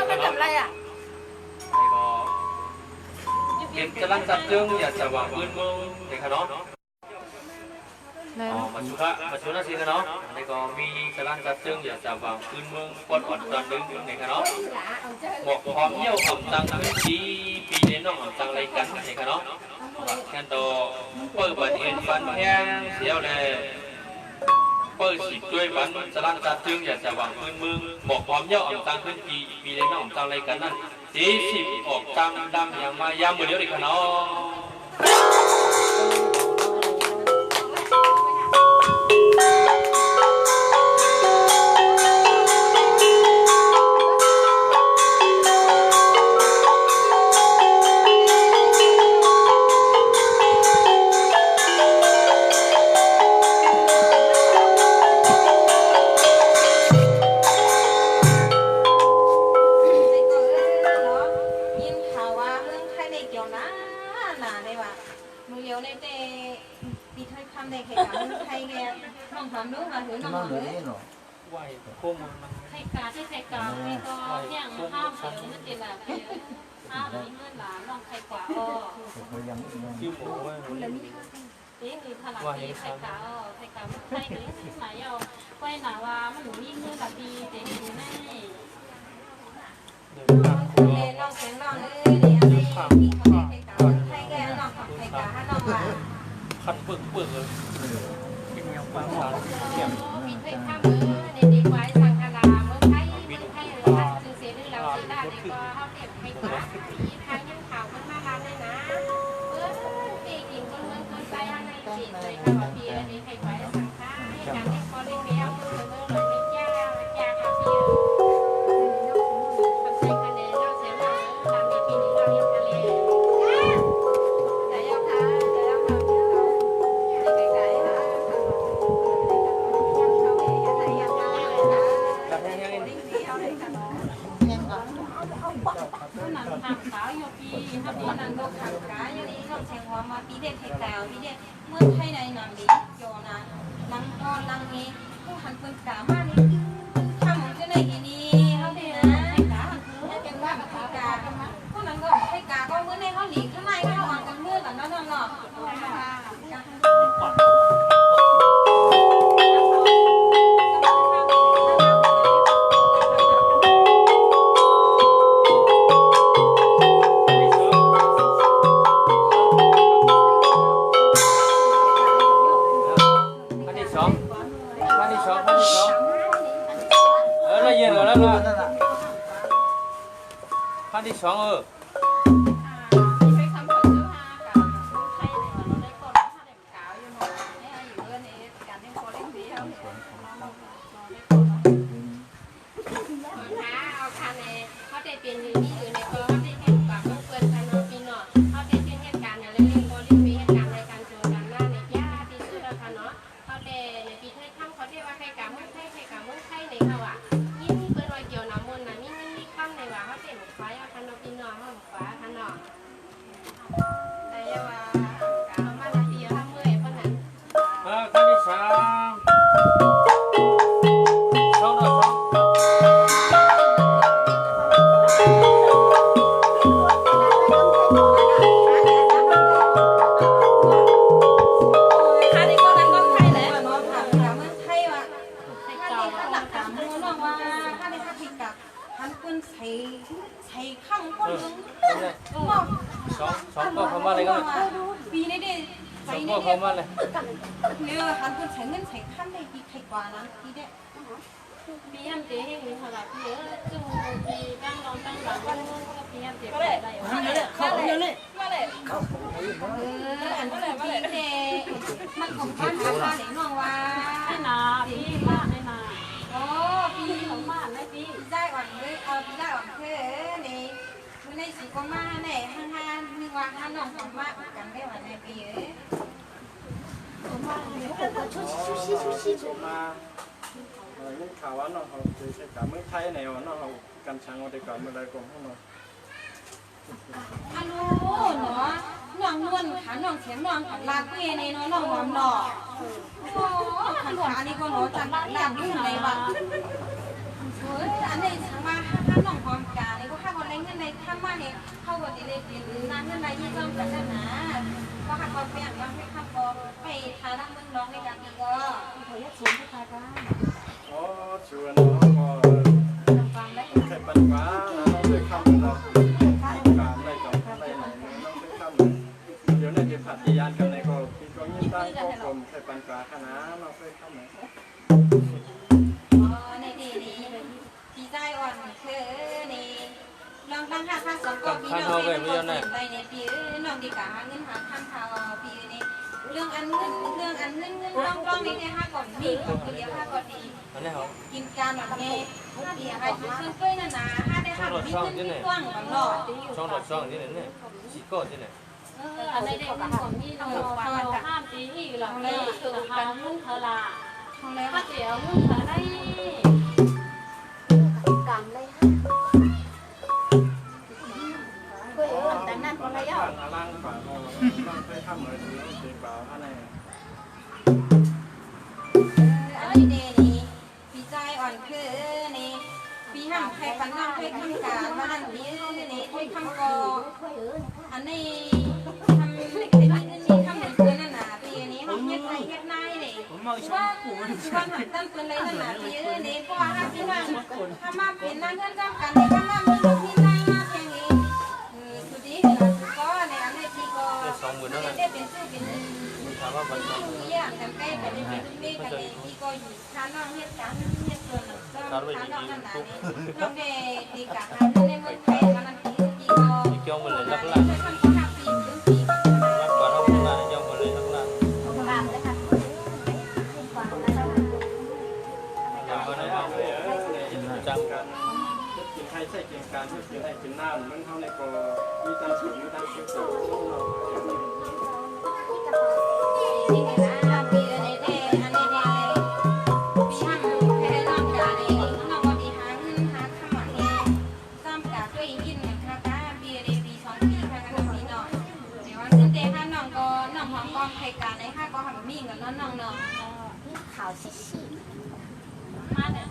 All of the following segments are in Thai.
มันทำอะไรอ่ะเป็นกำลังจับจึงอย่าจะวางปืนมือในขนมมาชุนะสิขนมในก็มีกำลังจับจึงอย่าจะวางปืนมือปนอ่อนตอนดึงในขนมหมกหอมเยี่ยวอ่ำตังเป็นปีเน้นน้องอ่ำตังอะไรกันในขนมแค่ตัวเปิดบัตรเงินฟันแห้งเสียวเลยเปิดสิบด้วยบัตรกำลังจับจึงอย่าจะวางปืนมือหมกหอมเยี่ยวอ่ำตังเป็นปีเน้นน้องอ่ำตังอะไรกันนั่น40ออกตามดำอย่างมายามมือเดียวเด็กขนมไหวคุ้มไข่กาที่ไข่กาไม่ก็อย่างห้ามเสียงมันติดแหละห้ามมีเงื่อนหลานลองไข่กาคิวโอ้ยนี่มีพลังที่ไข่กาไข่กาไข่เลยไหนเอาไว้หนาว่ามันหนูมีเงื่อนแบบดีเด็กหนูแน่เล่นลองเสียงลองเลยเดี๋ยวให้ไข่กาไข่แก่ลองไข่กาให้ลองว่าขัดเปิดเลยกินยำปลาหวานเขียมมีไข่ข้ามเด็กไว้สังฆราเมืองไทยเลยซื้อเสียดื้อแล้วซื้อได้เด็กก็เขาเก็บไข่กาที่ทางยังข่าวมันมาร้านเลยนะปีกินคนเมืองคนไปอะไรกินเลยค่ะว่าปีนี้ไข่ไว้สังฆาการเด็กพอเลี้ยงเลี้ยงเมื่อเราไม่แก่ค่ะพี่ทำใจคะแนนเราเสียมาตามปีนี้เรายังทะเลถ้าปีนั้นก็ขังกาอย่างนี้เราแทงหัวมาปีเด็กไข่กาปีเด็กเมื่อไทยในน้ำดีโยนะลังพอลังนี้ผู้หันปืนกามานี่ทำจะไหนนี่เขาดีนะไข่กาเป็นว่าไข่กาพวกนั้นก็ไข่กาก็เมื่อในเขาหลีกข้างในเขาอ่านกันเมื่อกันนั่นเนาะขั้นที่สองไปทำของเสื้อผ้ากับไทยในวันเราได้ก่อนถ้าเด็กขาวอยู่หน่อยเนี่ยอยู่เรื่องนี้การเล่นโคเล่นดีเขาเอาคันเนี่ยเขาได้เปลี่ยนอยู่นี่อยู่ในตัวเขาได้เห็นปากเปิดคันนอนปีหน่อยเขาได้เห็นเหตุการณ์อะไรเล่นโคเล่นมีเหตุการณ์ในการโจรกันหน้าในย่าที่สุดแล้วค่ะเนาะเขาได้ในปีไทยข้ามเขาเรียกว่าใครกาเมืองไทยใครกาเมืองไทยในเขาอ่ะยิ่งเปิดรอยเกี่ยวน้ำมันนะมีข้ามในว่าเขาเห็นไฟเอาคันนอนปีหน่อยเขาฟ้าคันนอนแต่ว่าการมาในปีเขาเมื่อยเพราะนั้นขั้นที่สามสองใช้ข้ามคนนึงสองก็เข้ามาเลยกันปีนี้ดิสองก็เข้ามาเลยเนี่ยหันคนใช้เงินใช้ข้ามได้ปีใครกว่านะปีเด็กปีฮัมเตะให้มีพลังเยอะจุ่มปีตั้งรองตั้งหลังก็ปีฮัมเตะได้เขาเลยมาเลยอันนี้ปีเด็กมันของข้ามราคาไหนน้องว่าให้นาปีละให้นาโอ้ปีของบ้านได้ปีได้ก่อนเลยปีได้ก่อนคือนี่มื่อในสีก็มาไหนห้านึกว่าห้าน้องของมากันได้วันในปีมาเรื่องข่าวว่าน้องเขาจะใช้กับเมืองไทยในวันน้องเขากันช้างวันเด็กก่อนเมื่อไรกองพวกเราฮัลโหลเนาะน้องนวลขาน้องเข็มน้องขันลาเกยในน้องหอมหล่อโอ้ขันขานี่ก็เนาะจังลาดยุ่งในวะเฮ้ยอันนี้มาห้าน้องหอมกัน เข้าวันนี้เลยเป็นนานเท่าไรยี่จ้องกันนะก็หักความเพียรบางให้ขับก็ไปทาดั้งมึงร้องในการนี้ก็ขอยัดชวนให้ทาได้ อ๋อชวนน้องก็ ฟังได้ ใครปันฟ้าน้องเคยข้ามเราการได้จองได้ไหนน้องเคยข้ามเดี๋ยวในเดี๋ยวผัดยานกันในก็พี่ก็ยิ่งตั้งก็ผมใครปันฟ้าคณะน้องเคยข้ามไหม อ๋อในดีนี้พี่ใจอ่อนคือนี่ลองตั้งค่าค่าสองก็พี่น้องไปในปีน้องดีกว่าเงินหาข้ามข่าวปีนี้เรื่องอันเงินต้องในเนี่ยห้าก่อนมีก่อนเดียวห้าก่อนดี อันนี้เหรอ กินการแบบนี้เบียร์ให้ซื้อด้วยนะนะห้าได้ห้ามีเงินมีกว้างแบบหล่อ ช่องดอดช่องที่ไหนเนี่ยชิโก้ที่ไหน อันในเด็กมันของนี่เราห้ามตีอีกหรอกนี่คือการมุ่งเธอละ ทองแล้ว ถ้าเดี๋ยวมุ่งเธอได้กรรมเลยฮะก็เออแต่นั่นก็ไม่ยอม ล่างฝาน้องเคยข้ามเหมือนที่ตีเปล่าอะไร อันนี้เดนี่พี่ใจอ่อนคือนี่พี่ห้ามใครปันน้องใครทำการมานั่นนี่นี่ใครทำกออันนี้ทำเล็กๆนี่ทำเหมือนเพื่อนนั่นน่ะพี่อันนี้ห้องเฮ็ดไทยเฮ็ดนายนี่ว่าหันตั้งเป็นเลยนั่นน่ะพี่นี่เพราะว่าพี่น้องถ้ามาเป็นนั่นเพื่อนจ้างกันถ้ามามีลูกมีนายมาเพียงนี้สุดที่ก็ในอันนี้พี่ก็ได้เป็นชื่อเป็น ถามว่าบัตร เยี่ยมกันใกล้ไปในปีทุกปีกันเลยพี่ก็อยู่ท่าน้องเฮ็ดการเฮ็ดส่วนก็ท่าน้องนั่นน่ะนี่น้องเด็กดีกะหาในเมืองไทยมันพี่ก็ ที่เกี่ยวมันเลยลัก ช่ ล่า วยทำข้าวปีถึงปีกัน ลักก่อนเอาคนละเกี่ยวมันเลยลักล่า ตามเลยค่ะก่อนนะคะ อย่างก็ได้เอาจัง การกินให้ใส่กินการให้กินให้กินน้ำมันเขาในก็มีตั้งสูงมีตั้งสูงสูงเรา นี่นะปีนี้เด้อันนี้เด้ปีห้าให้น้องกานี่น้องก็ดีหาเงินหาข้าวนี่ซ้ำกะช่วยกินค่ะตาปีนี้ปี2ปีค่ะกันพี่น้องเดี๋ยววันเด้ค่ะน้องก็น้องหอมกองไข่กาในค่ะก็ทำมีกับน้อง ข่าวชิชิ มาเนี่ย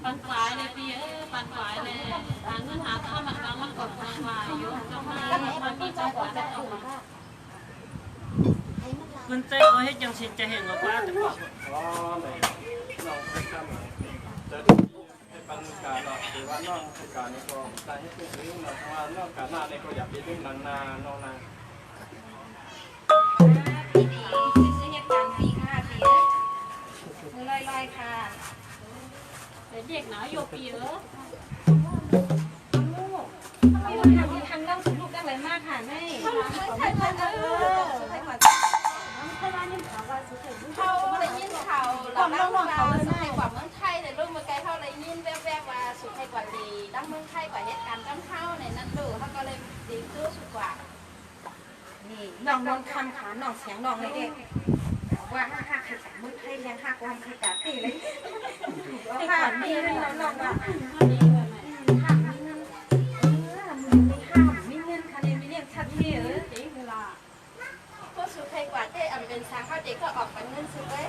ปันฝายเลยพี่ปันฝายเลยหาเงินหาข้าวมันบางมันกดปันฝายอยู่ก็มันมีจังหวะได้ออกมา มันใจเขาให้จังสิจะเห็นว่าป้าแต่ก่อน อ๋อเลยน้องให้ข้ามจะให้ปันการหรอกหรือว่าน้องให้การนี่ก็ได้ให้เป็นเรื่องน้องว่าน้องการหน้านี่ก็อยากเป็นเรื่องนานๆน้องนะ ปีนี้ซื้อเหตุการณ์ปีค่ะปีมือลอยๆค่ะ เด็กหนาอยู่ปีเออ ทำไมวันนี้ทางน้องสนุกกันเลยมากค่ะแม่ใช่ค่ะใช่ค่ะ เขาได้ยินข่าวว่าสุดท้าย เขาได้ยินข่าวเราดังเราสุดไทยกว่าเมืองไทยแต่ลูกเมืองไกลเขาได้ยินแวบๆว่าสุดไทยกว่าดีดังเมืองไทยกว่าเหตุการณ์ตั้งเข้าในนั้นดูเขาก็เลยดีขึ้นสุดกว่า นี่น้องนอนคำขาน้องเสียงน้องเลยเด็กว่าห้าไข่กามือไทยเลี้ยงห้าก็ทำไข่กาตีเลยไข่กาดีเลยน้องว่าห้ามีเงินไม่ห้ามีเงินค่ะเนี่ยมีเลี้ยงชัดเจน ตีเวลา พวกสุดไทยกว่าเจ๊อันเป็นช้างเขาเด็กก็ออกไปเงินสุดเลย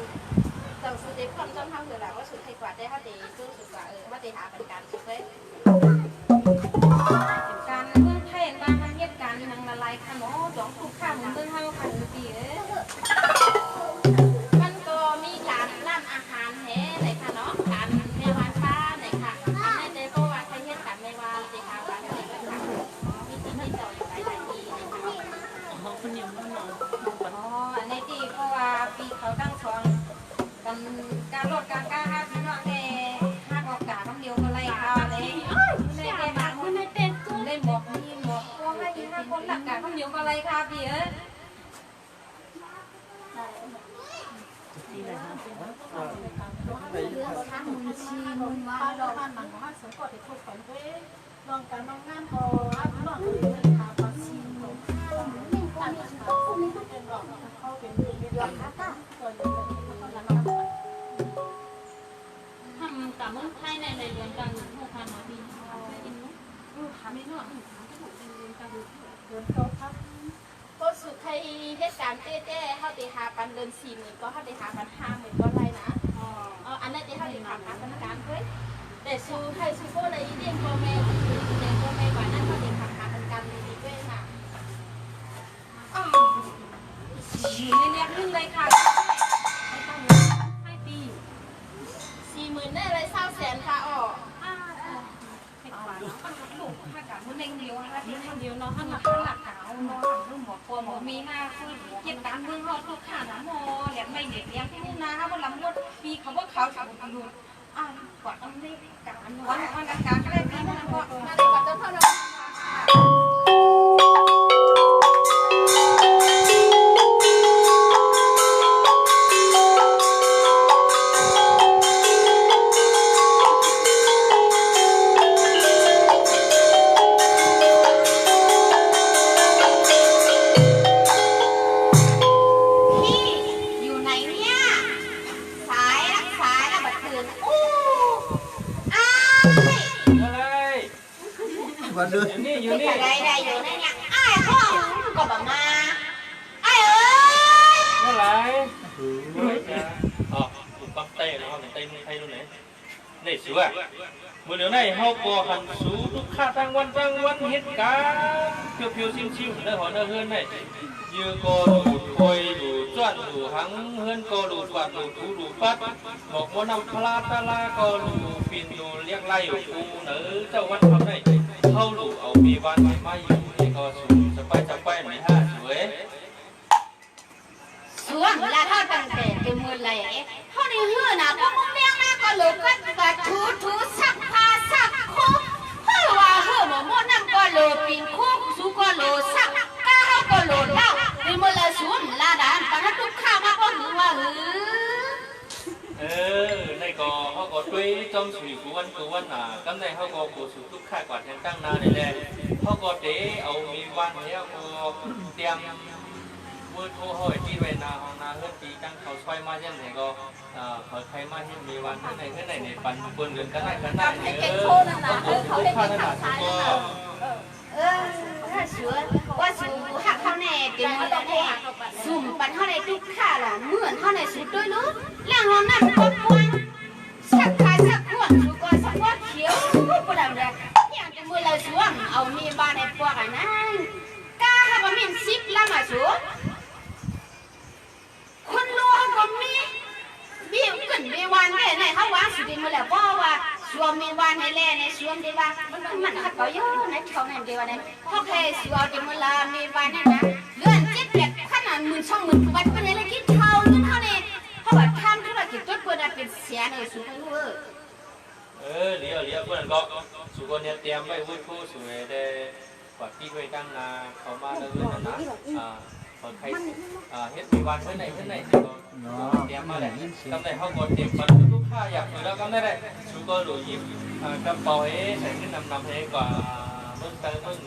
แต่สุดเด็กความจำเท่าอยู่แล้วว่าสุดไทยกว่าเจ๊เขาเด็กสู้สุดกว่าว่าเจ๊หาเป็นการสุดเลย การเมืองไทยบางเหตุการณ์นังละลายค่ะเนาะดอกทุกข้ามเมืองเฮาค่ะปีเอ้ย มันก็มีการร้านอาหารแห่ไหนค่ะเนาะการในวันป้าไหนค่ะอันนี้เจ๊ก็ว่าใครเหตุการณ์ในวันเจ๊หาว่าอะไรกันค่ะมีที่ที่ต่ออยู่หลายๆที่นะคะ เขาคนเดียวมันนอน อ๋ออันนี้ดีเพราะว่าปีเขาตั้งสองกันการลดการกล้าห้าพี่น้องแน่ห้าโอกาสต้องเดียวกันเลยค่ะเลยในเดมาคนในเต้นได้หมวกมีหมวกพวกให้ห้าคนหลักการต้องเดียวกันเลยค่ะพี่เอ้ย ข้างมือชีมือว่าเราบ้านมันของสมกอดที่ทุกคนด้วยลองการลองงานก็ลองเลยทำปัสชีของข้าวนี่การทำพวกนี้เป็นหลอกเข้าเป็นเรื่องค่ะตัวนี้ก็แล้วทำกับเมืองไทยในเรื่องการหูพันมาดีอินนุทำไม่นอกการเดินโต๊ะครับ ก็สุดไทยเหตุการณ์เจ๊ๆเขาตีหาปันเดิน40,000ก็เขาตีหาปัน50,000ก็ไรนะอันนั้นเจ๊เขาตีหาปันการเฮ้ย แต่ซูให้ซูโก้เลยเรียกพ่อแม่เด็กพ่อแม่วันนั้นเขาเด็กขับหากันดีด้วยค่ะ ฉีในเรียกขึ้นเลยค่ะให้ปี 40,000ได้เลย20,000ค่ะอ๋อ ให้กว่าเนาะถูกถ้ากับมันเล่งเดียวถ้าที่เดียวเนาะถ้าหลักเก่าเนาะทำรุ่มหมอกลัวหมอมีมาคือเก็บการเมืองรอดทุกข้านะหมอเหรียญไม่เด็กเลี้ยงที่นี่นะถ้าว่าลำรถปีเขาว่าเขาถูกดูกว่าต้องได้การวันอากาศก็ได้ปีมันก็ มาดีกว่าเจ้าพ่อเราอยู่ไหนเนี่ยสายแล้วบัดคืนอู้อ้าย อะไรอยู่นี่ ได้อยู่ในเนี่ยอ้ายพ่อก็บอกมาอ้ายเอ้ย เมื่อไหร่อ๋อถูกปั๊มเต้แล้วครับเต้มึงไทยรู้ไหนนี่สิวะเมื่อเดี๋ยวนี้เฮาก็หันสู่ลูกค้าตั้งวันเหตุการณ์เพียวๆชิวๆเด้อหอเด้อเฮือนได้ยือก็ดูดคอยดูจ้วนดูหังเฮือนก็ดูกวาดดูถูดูปัดบอกว่านำพลาตะลาก็ดูปินดูเรียกไล่กูเนอเจ้าวันทำได้เข้าดูเอามีวันไม่อยู่นี่ก็สู่สบายจะไปไหนฮะสวย สวมละเท่าตั้งแต่เป็นมือไหลเขาได้เฮือน่ะพวกมึงเลี้ยงมาก็ลูกก็ถูสักผ้าสักคุกเฮ้ยว่าเฮือหมอมดนั่นก็โลปินคุกสูก็โลสักก้าเขาก็โลเล่าเป็นมือละสวมละด่านปัญหาทุกข้ามาก็หือว่าหือ ในก็เขาก็ด้วยจอมสุยกูวันกำในเขาก็กูสุทุกข่ายกว่าแทนตั้งนานนี่แหละเขาก็เดเอามีวันแล้วก็เตรียมเวอร์โทรห้อยที่เวนาห้องนาเฮือนตีจังเขาช่วยมาเช่นไหนก็เขาใช้มาเช่นมีวันที่ไหนในปันเปิ้นเงินก็ได้ก็ได้เขาได้ค่านั่นน่ะก็ ถ้าสวยว่าสูหักเท่าแน่เต็มมือแน่สุ่มปันเท่าไหร่ทุกข้าล่ะเหมือนเท่าไหร่สุดด้วยนู้นล่างห้องนั่นก็ปวนสักขาสักขวดสูก็สักขวดเขียวก็ดำเลยอย่างจะมือเราสวมเอามีบ้านในพวกอันนั้นกล้าให้ก็มี10 ล้านมาสูคนรู้ก็มีบิวขึ้นบิวันได้ไหนเขาวางสุดมือแล้วบอกว่าสวมมีวันให้แล่ในสวมดีว่ามันขัดเขาเยอะในช่องนั้นดีว่าเนี่ยพอเคยสวมดีมือละมีวันนั่นนะเลื่อน7-8ขนาด10,000-20,000วันเป็นอะไรกินเท่านั้นเท่านี้เพราะว่าทำธุรกิจตัวเปิดเป็นเสียในสุดทั้งรู้เลี้ยวเพื่อนก็สุกเนี่ยเตรียมไว้วุ้ยผู้สวยได้กว่าที่เคยตั้งนาเขามาแล้วนะคนใครเฮ็ดมีวันเพื่อนไหนก็เตรียมมาแหละกำไรเขาก็เตรียมปันทุกข้าอยากอยู่แล้วกำไรได้สุก็หลุยยิ้มกำเป๋าให้ใส่ขึ้นนำให้กว่าเมื่อ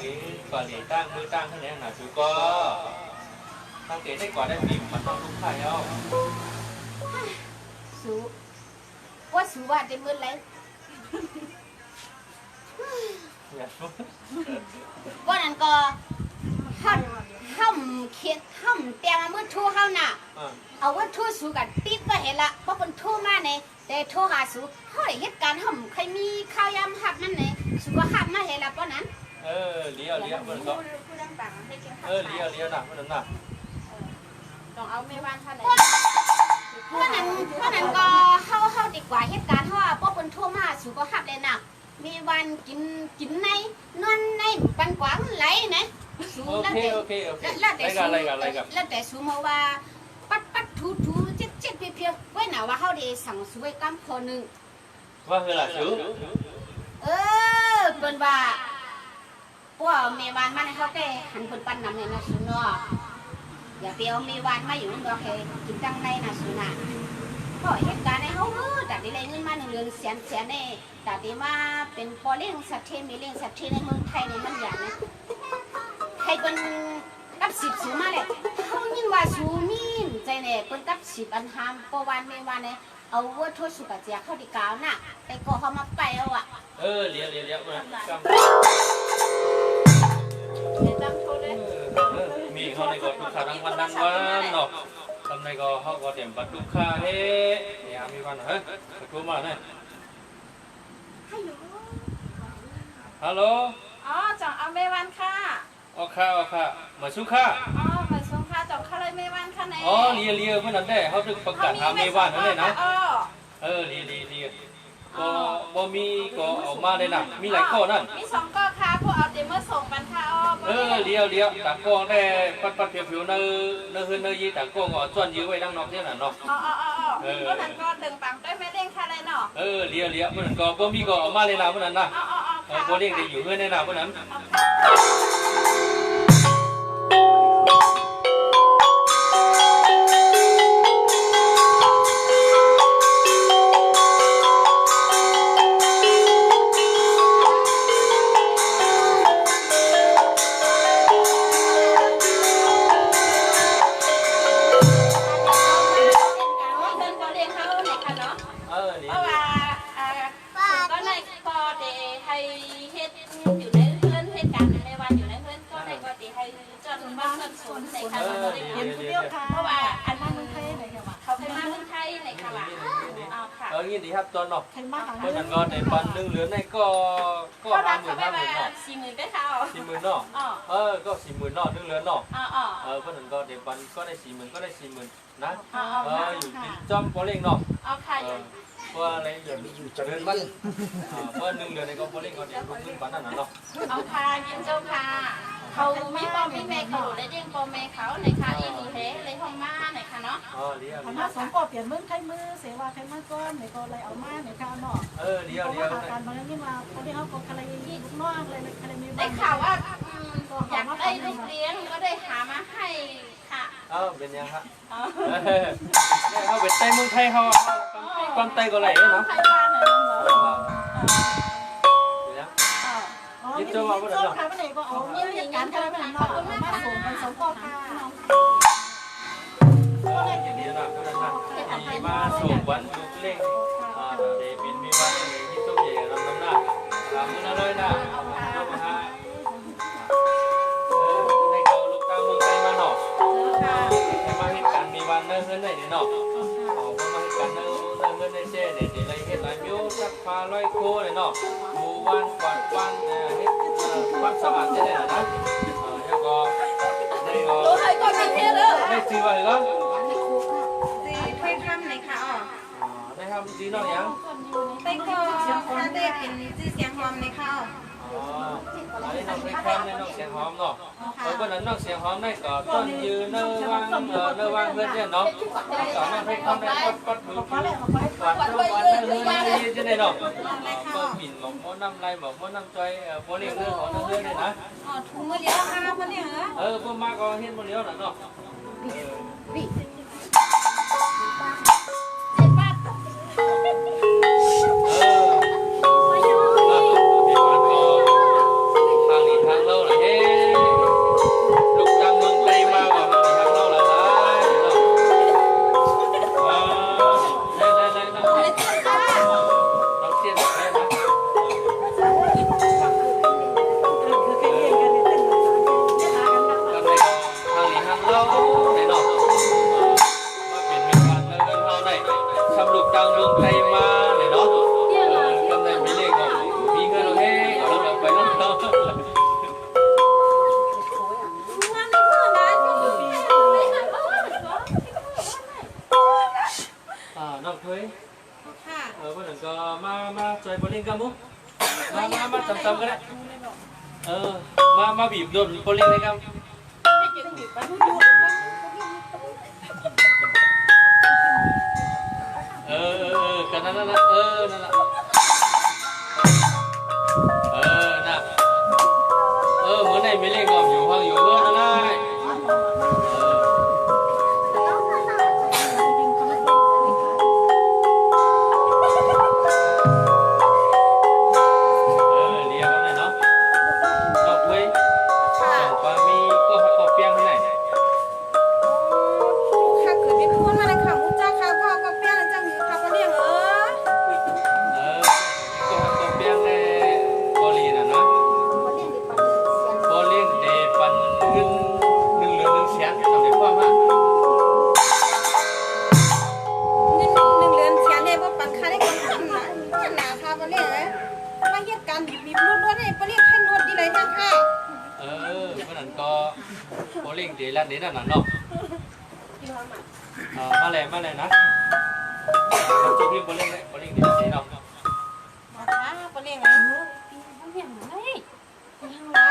นี้กว่าเหรียญตั้งมือตั้งเท่านี้นะสุก็ตั้งเกณฑ์ได้กว่าได้ปีมันต้องทุกข้าแล้วสูว่าสูว่าจะมือไรว่านั้นก็ห้ามเขียนห้ามเตรียมมือทั่วเขาน่ะเอาว่าทั่วสูกันติดก็เห็นละเพราะคนทั่วมาเนี่ยแต่ทั่วหาสูเขาได้เหตุการณ์ห้ามใครมีข้าวยำหับนั่นเนี่ยสูก็หับมาเห็นละเพราะนั้นเลี้ยวเพื่อนก็เลี้ยวนะเพื่อนน่ะต้องเอาไม่ว่างเท่าไหร่เพราะนั้นก็เข้าดีกว่าเหตุการณ์เพราะว่าพวกคนทั่วมาสูก็หับเลยน่ะมีวันกินในนอนในปันกวางไหลนะสูแล้วแต่สูมาว่าปัดถูเจ็ดเพียวไว้หนาว่าเขาได้สั่งสวยกำคนหนึ่งว่าคืออะไรสูเป็นว่าพวกเมวานมาในเขาแก่หันคนปั้นน้ำเนี่ยนะสูเนาะอย่าเปียวเมวานมาอยู่นั่นก็แค่กินจังในนะสูน่ะเพราะเหตุการณ์ในเขาแต่ได้เงินมา1 เดือนแสนเนี่ยแต่ที่มาเป็นพอเลี้ยงสัตว์เทมีเลี้ยงสัตว์เทในเมืองไทยในมันอย่างนะใครเป็นกับ10สูมาเลยเขายินว่าสูมีใจเนี่ยเป็นกับ10อันหามปวันเมวานเนี่ยเอาวัวทั่วสุกเจียเข้าดีกาวน่ะแต่ก็เขามาไปเอาอ่ะเลี้ยวมามีเขาในก็ทุกขาทั้งวันเนาะทำในก็เขาก็เตรียมปัดทุกขาเฮ้ยมีวันเฮ้ยถูกมาเนี่ย ฮัลโหล อ๋อจ่องเอาเมวันค่ะ ออกค่ะมาสุค่ะ อ๋อมาส่งค่ะจ่องค่ะเลยเมวันค่ะไหน อ๋อเลียเพื่อนนั่นได้เขาถึงประกาศหาเมวานนั่นเลยนะ อ๋อ เลียก็บ่มีก็ออกมาเลยนะมีหลายข้อนั่น มี2ก้อค่ะพวกเอาเต็มเมื่อส่งปันค่ะอ๋อ เลียวต่างกองได้ปัดเพียวๆเนื้อหื้อเนื้อยีต่างกองก็จวนยื้อไว้ดังนอกเนี่ยน่ะเนาะ อ๋อก็นั่นก็ดึงปังได้ไม่เด้งค่ะเลยเนาะ เลียวเพื่อนก็บ่มีก็ออกมาเลยนะเพื่อนนั่นนะ อ๋อ บ่เลี้ยงได้อยู่เพื่อนในนะเพื่อนนั้น เดินก็เลี้ยงเขาไหนค่ะเนาะ นี่ เพราะว่าก็ในก็เดให้เฮ็ดอยู่ในเพื่อนเหตุการณ์ในวันอยู่ในเพื่อนก็ในก็เดให้จนบ้านมันสนในค่ะเพราะว่าอันนั้นเมืองไทยไหนค่ะเขาเคยมาเมืองไทยไหนค่ะว่าเอาค่ะ งี้ดีครับตอนเนาะเพื่อนนั่นก็ในปันนึงเหลือในก็ ก็รับเขาไปว่า40,000ไปค่ะ 40,000เนาะก็40,000เนาะนึงเหลือเนาะ เพื่อนนั่นก็ในปันก็ได้40,000ก็ได้40,000นะอยู่ที่จอมบ่เลี้ยงเนาะ เอาค่ะอยู่ เพราะอะไรเดี๋ยวอยู่เจริญบ้านเพราะนึงเดือนในก็บ่เลี้ยงก็เดี๋ยวลูกนึงปันนั่นน่ะเนาะ เอาค่ะยินเจ้าค่ะเขามีพ่อมีแม่เขาเลยเลี้ยงพ่อแม่เขาในค่ะอีหลีเฮเลยห้องมาในค่ะเนาะ เลี้ยง คณะสงฆ์ก็เปลี่ยนเมืองไทยมือเสวาไทยมาก้อนไหนก็เลยเอามาในการเนาะ เลี้ยง อาการบางอย่างนี่มาคนที่เขาก็อะไรยี่ลูกน้องเลยอะไรไม่ ได้ข่าวว่าอยากได้ลูกเลี้ยงก็ได้หามาให้ค่ะ เป็นยังครับเขาเป็นไต้เมืองไทยเขาความไต้ก็ไหลเนาะ ใครบ้านเลยเนาะ อ๋อนี่โจ๊กค่ะวันไหนก็เอาเนี่ยเหตุการณ์อะไรแบบนั้นเนาะมาส่งกันสองก้อนค่ะ อย่างนี้นะก็นั่นมีมาส่งวันลูกเล่งเดบินมีวันเลยที่ต้องใหญ่ลำน้ำหน้ามือละเลยนะให้เขาลูกตาเมืองไทยมาหน่อให้มาเหตุการณ์มีวันเนิ่นๆหน่อยเนาะพอมาเหตุการณ์เนิ่นๆได้เช่เนี่ยเดี๋ยวเลยเหตุไรมิ้วสักพาลอยโค้เลยเนาะดูวันกวาดวันเฮ็ดความสะอาดได้เลยนะแล้วก็ได้ก็ ตัวไทยก็มีเพศเออ ได้ซื้อไว้ก็ จีถ้อยคำไหนคะอ๋อ ได้ทำจีนอกยัง ไปก็ถ้าได้เป็นจีเสียงหอมไหนคะอ๋อ อันนี้น้องเพชรข้ามในน้องเสียงหอมเนาะเพราะนั้นน้องเสียงหอมได้ก็ต้นยืนเนื้อวางเพื่อนเนี่ยเนาะก็น้องเพชรข้ามได้ปัดมือหวานเนื้อยืนจะได้เนาะก็หมิ่นหมกม้วนน้ำลายหมกม้วนน้ำใจโมเลี้ยงเรื่องของเนื้อเนี่ยนะ อ๋อถุงมือเดียวค่ะมันเนี่ยเหรอ พวกมาก็เห็นโมเลี้ยงน่ะเนาะทางนี้ทางเล่าเลยเฮ้ลูกดังเมืองไทยมาก่อนทางเล่าเลยได้น้องเตี้ยนได้ไหม คือแค่เรียนกันเนี่ยเป็นก็ได้ทางนี้ทางเล่าได้เนาะมาเป็นเมืองวันเมืองเฮาได้ทำลูกดังเมืองไทยมาเลยเนาะก็ได้มีเลขก็มีเงินเราเฮ้เราไปแล้วเนาะน้องเคย ค่ะ เพื่อนก็มาจอยบอลลิงกันมุมาจำกันได้มาบีบโดนบอลลิงเลยครับกันนั่นนั่นนั่นน่ะน่ะเหมือนในไม่เล่นก็อยู่ห้องอยู่เพื่อนนั่นแหละเรียกเขาหน่อยเนาะดอกเว้ยดอกปลามีก็หักกบเปียงที่ไหน ค่ะเกิดเป็นคนมาในข่าวมุจ้าค่ะพ่อก็เปี้ยนจังค่ะก็เรียกก็หักกบเปียงในบอลีน่ะนะบอลเลี้ยงเดปันเงิน1 เหรียญ1 แสนทำได้กว่ามา เงิน1 เหรียญเสียเนี่ยบ่ปันค่าได้คนทำนะหนาค่ะบ่เนี่ย เหตุการณ์บีบๆนวดๆให้ไปเรียกให้นวดดีเลยทั้งค่ะ เพราะนั้นก็โบลิ่งดีแล้วนี่นั่นน่ะเนาะมาเลยนะจุดที่โบลิ่งดีแล้วนี่เนาะ มาค่ะไปเรียกไงเรียกไงยังล่ะ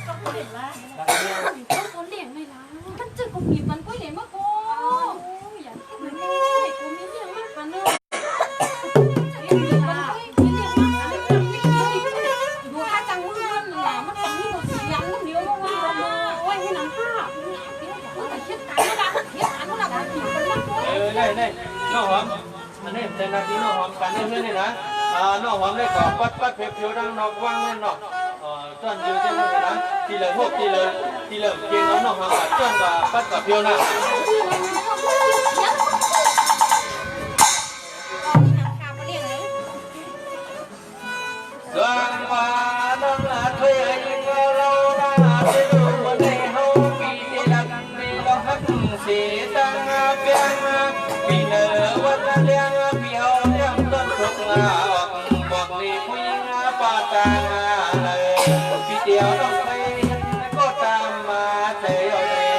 ก็เรียกล่ะก็เรียกไม่ล่ะมันจะกูบีบมันก็เรียกมาโกอย่าคิดมันเลยกูมีเรื่องมากกันเนอะดูถ้าจังมือมันหนามันตรงนี้หมดเสียงมันเดียวมาว่าโอ้ยให้น้ำผ้าแต่คิดการก็ดังคิดการก็ดังผิวมันมากเลย ได้น้องหอมอันนี้เป็นนาทีน้องหอมกันเพื่อนนี่นะน้องหอมได้ก่อปัดเพียวๆดังนอกว่างนั่นเนาะต้นอยู่ที่นั่นนะทีละพวกทีละเกียงน้องหอมกับต้นกับปัดกับเพียวนะส่วนว่าน้องละเคยก็เราละจะดูว่าในเฮาปีที่ลักในเราหักเสียตั้งเพียงปีเนอวันละเลี้ยงพี่เอาเลี้ยงต้นทุกบอกนี่ผู้หญิงป่าตางเลยพี่เดียวน้องไปก็ตามมาเที่ยวเลย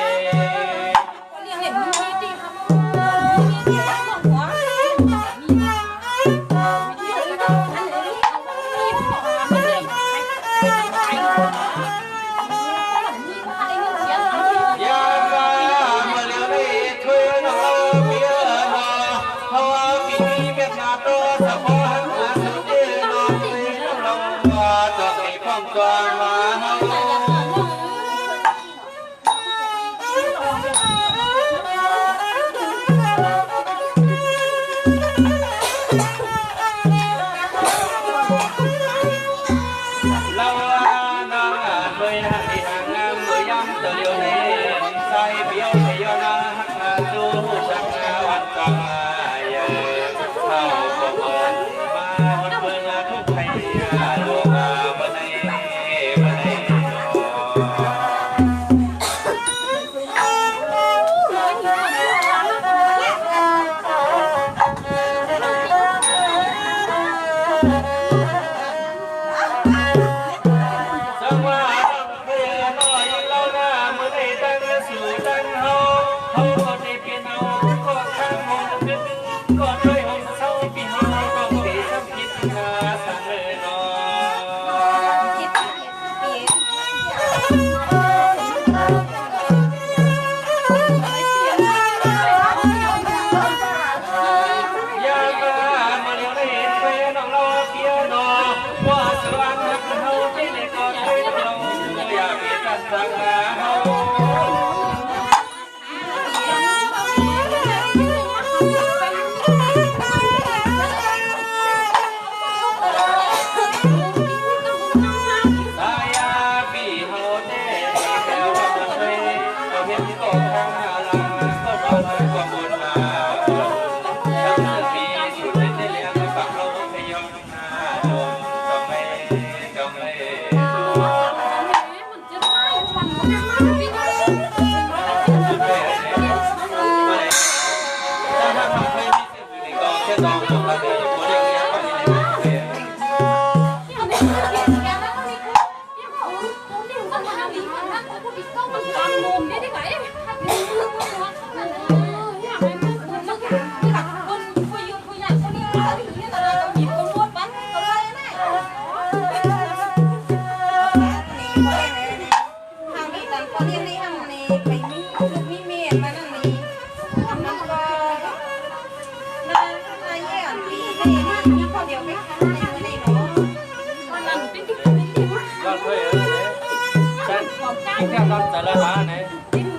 แต่ละหาไหน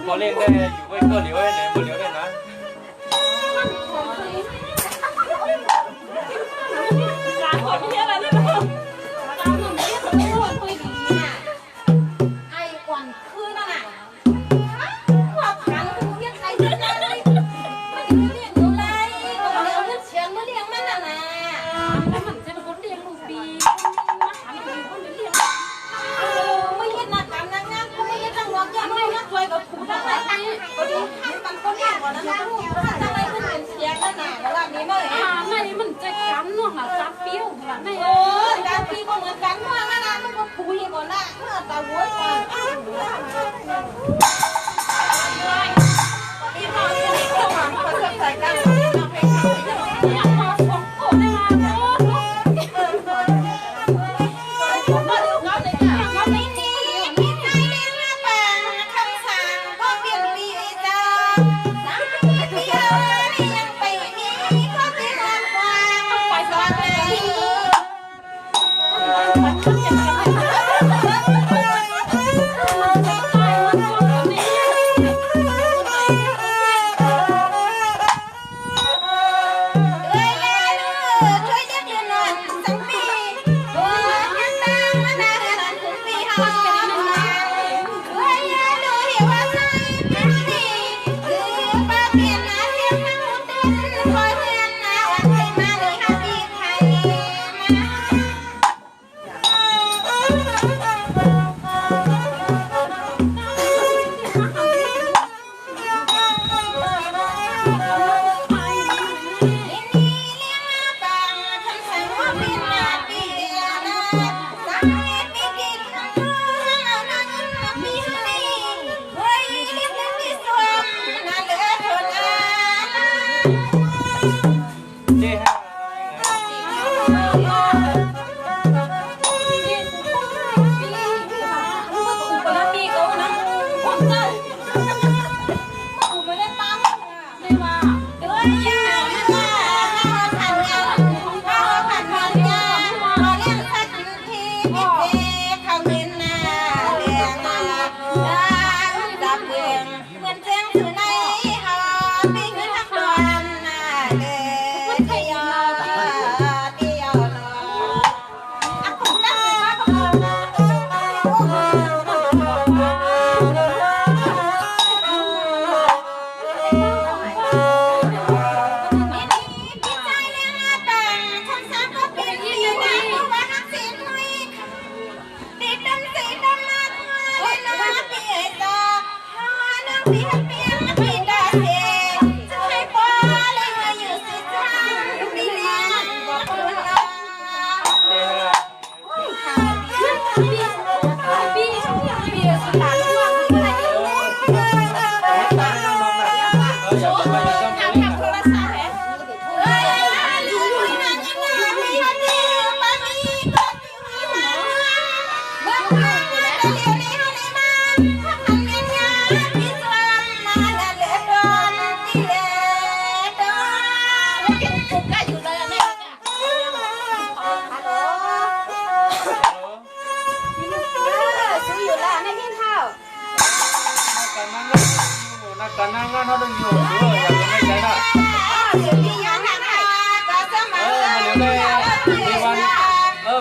พอเล่นได้อยู่ไว้ก็เหลียวไว้ไหนหมดเหลียวได้นะไอ้กวนคือนั่นน่ะว่าพันเรียกใครที่นั่นเลยมันจะเรียกหนูไรก็เลยเอาเงินเชียงมาเลี้ยงมันน่ะนะแล้วมันจะเป็นคนเลี้ยงลูกปีมาถามอยู่คนเลี้ยงไม่เห็นหน้าตามนางงามก็ไม่เห็นนางหลอกยังไม่มาช่วยกับผู้ทั้งหลายก็ดีให้มันคนเลี้ยงก่อนนะนะถ้าอะไรขึ้นเป็นเชียงนั่นน่ะแล้วแบบนี้ไม่ไม่มันจะกันเนาะค่ะซับปี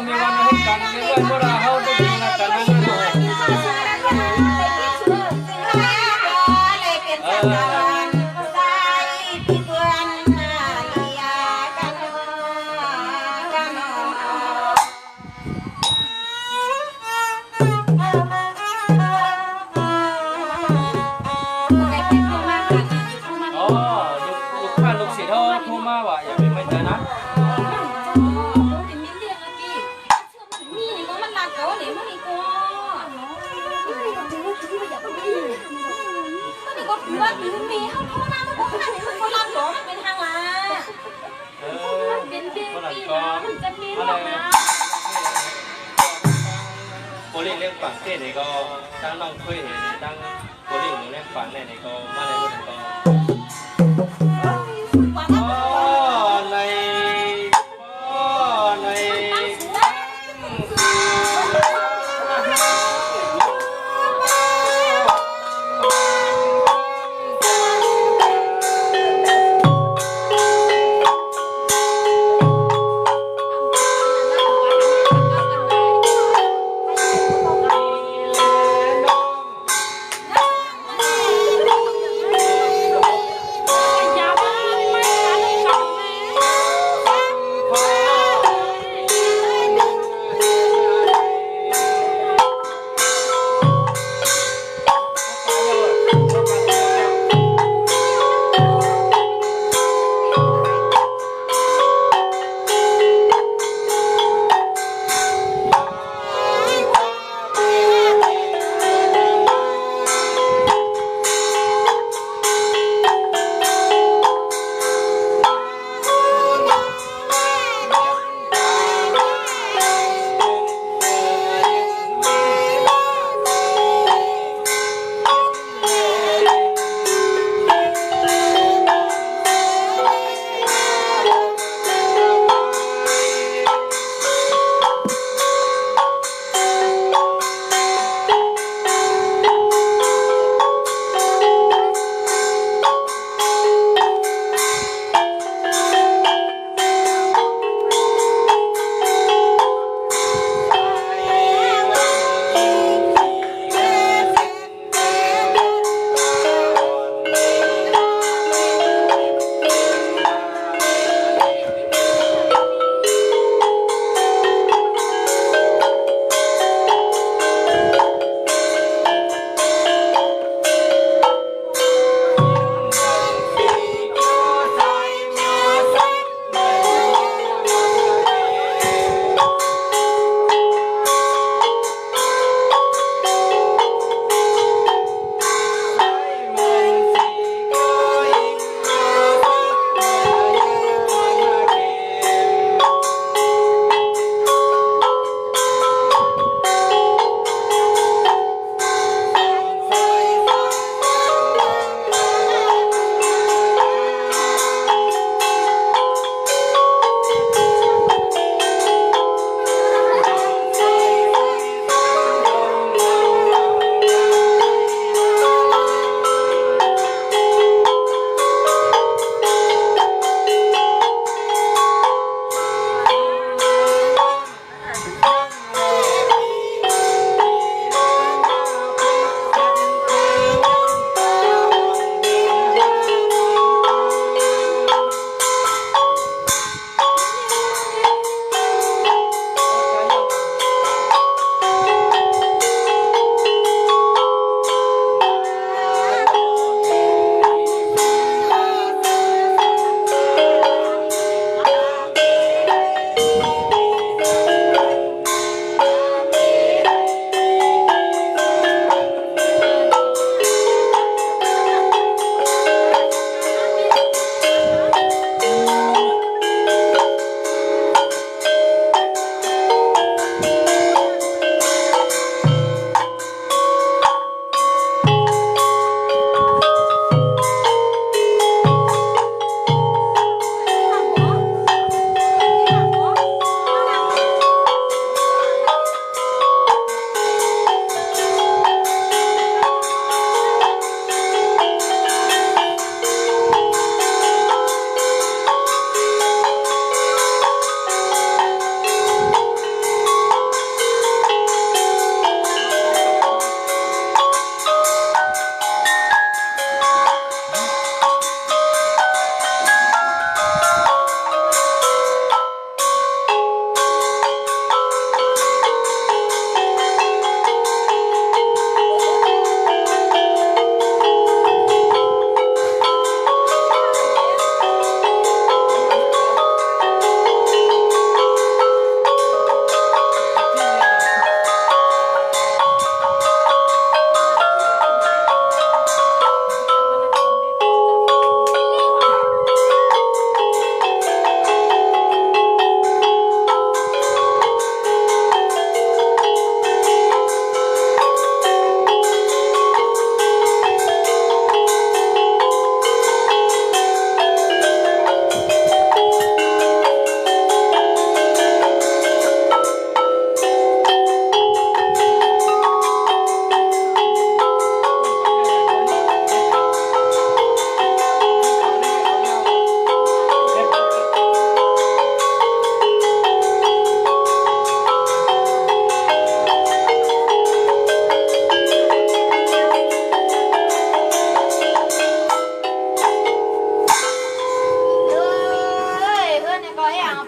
มีวันให้กันมีวันพวกเราเฮาได้ยินกันนั่นเนาะอ๋อลูกค้าลูกศิษย์เขาโทรมาว่าอยากเป็นไม่ได้นะ เออคนหลังก็อะไรโปรลิงเรื่องฝั่งเทศนี่ก็ตั้งน้องเคยเห็นตั้งโปรลิงเรื่องฝั่งไหนนี่ก็มาในคนหลังก็ใน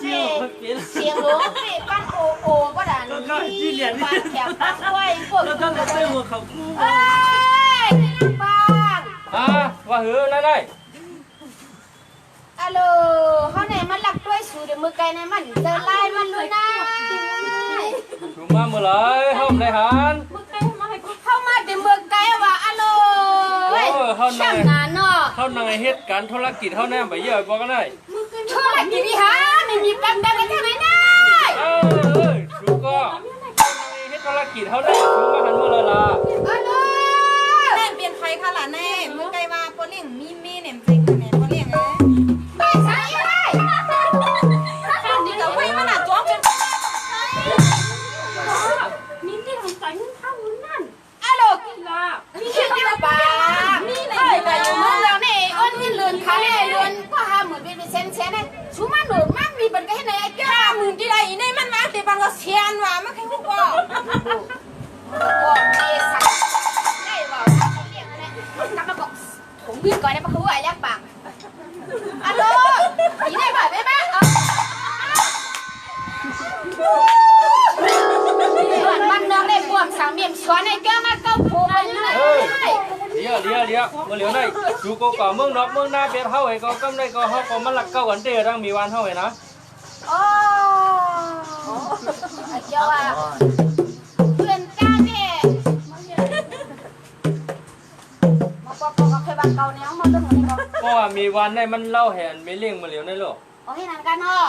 เสียงหลงสิปั้นโอโอก็ด่านี่ปั้นแถบปั้นด้วยพวก แล้วก็กระเตื้องหัวเขาคู่ เอ้ยบ้าน ว่าหือนั่นได้ อะโลเขาไหนมันหลักด้วยสูเดี๋ยวมือไกลในมันเจอไล่มันลุยได้ ถูกมาเมื่อไรเฮาได้หัน เข้ามาเดี๋ยวมือไกลว่าอะโลช่างงานเนาะ เฮานายเฮ็ดการธุรกิจเฮาแน่ไปเยอะบ่กันได้ ช่วยกินดิฮะไม่มีกำดังกันที่ไหนได้ ถูกก็เฮ็ดธุรกิจเฮาได้ถูกมาหันเมื่อไรล่ะ อะโล แน่เปลี่ยนไฟค่ะล่ะแน่เมื่อไกลว่าปเลี้ยงมีเนี่ยจริงค่ะแน่ปเลี้ยงเอ้ย ไม่ใช่เลย นี่ก็ไฟมันอ่ะจ้วงเป็น นี่ที่ทำใจนี่ข้าวนั่น อะโล ล่ะ มีแค่เดียวปานี่ไหนแต่อยู่เมืองเราเนี่ยอ้นนี่เลือนขายเลือนก็50,000เป็นเซนเนี่ยชูมันหนูมันมีเป็นก็ให้ไหนไอ้แก้ว 50,000ที่ใดอีนี่มันมาเดี๋ยวมันก็เสียนว่ะมันแค่ฮู้บ่ บอกเมสันได้บอกเรียกอะไรกลับมาบอกผมวิ่งก่อนได้ปะคือว่าไอ้แรกปากอะโลอีได้บ่ได้ไหมมันน้องได้บวมสังเมียมสวนไอ้แก้วมาเก้าโผล่มาอยู่ไหน เดี๋ยวเมื่อเหลียวได้ถูกก็เมืองนอกเมืองหน้าเป็ดเฮาไอ้ก็กำได้ก็เฮาก็มันหลักเก้ากันเด้อทั้งมีวันเฮาไอ้นะ โอ้เจ้าว่าเพื่อนจ้าเนี่ยมาปอกก็เคยบังเก่าเนี่ยมาเรื่องอะไรก็ เพราะว่ามีวันได้มันเล่าแหนมีเลี้ยงมาเหลียวได้ลูก โอ้ยนั่นกันเนาะ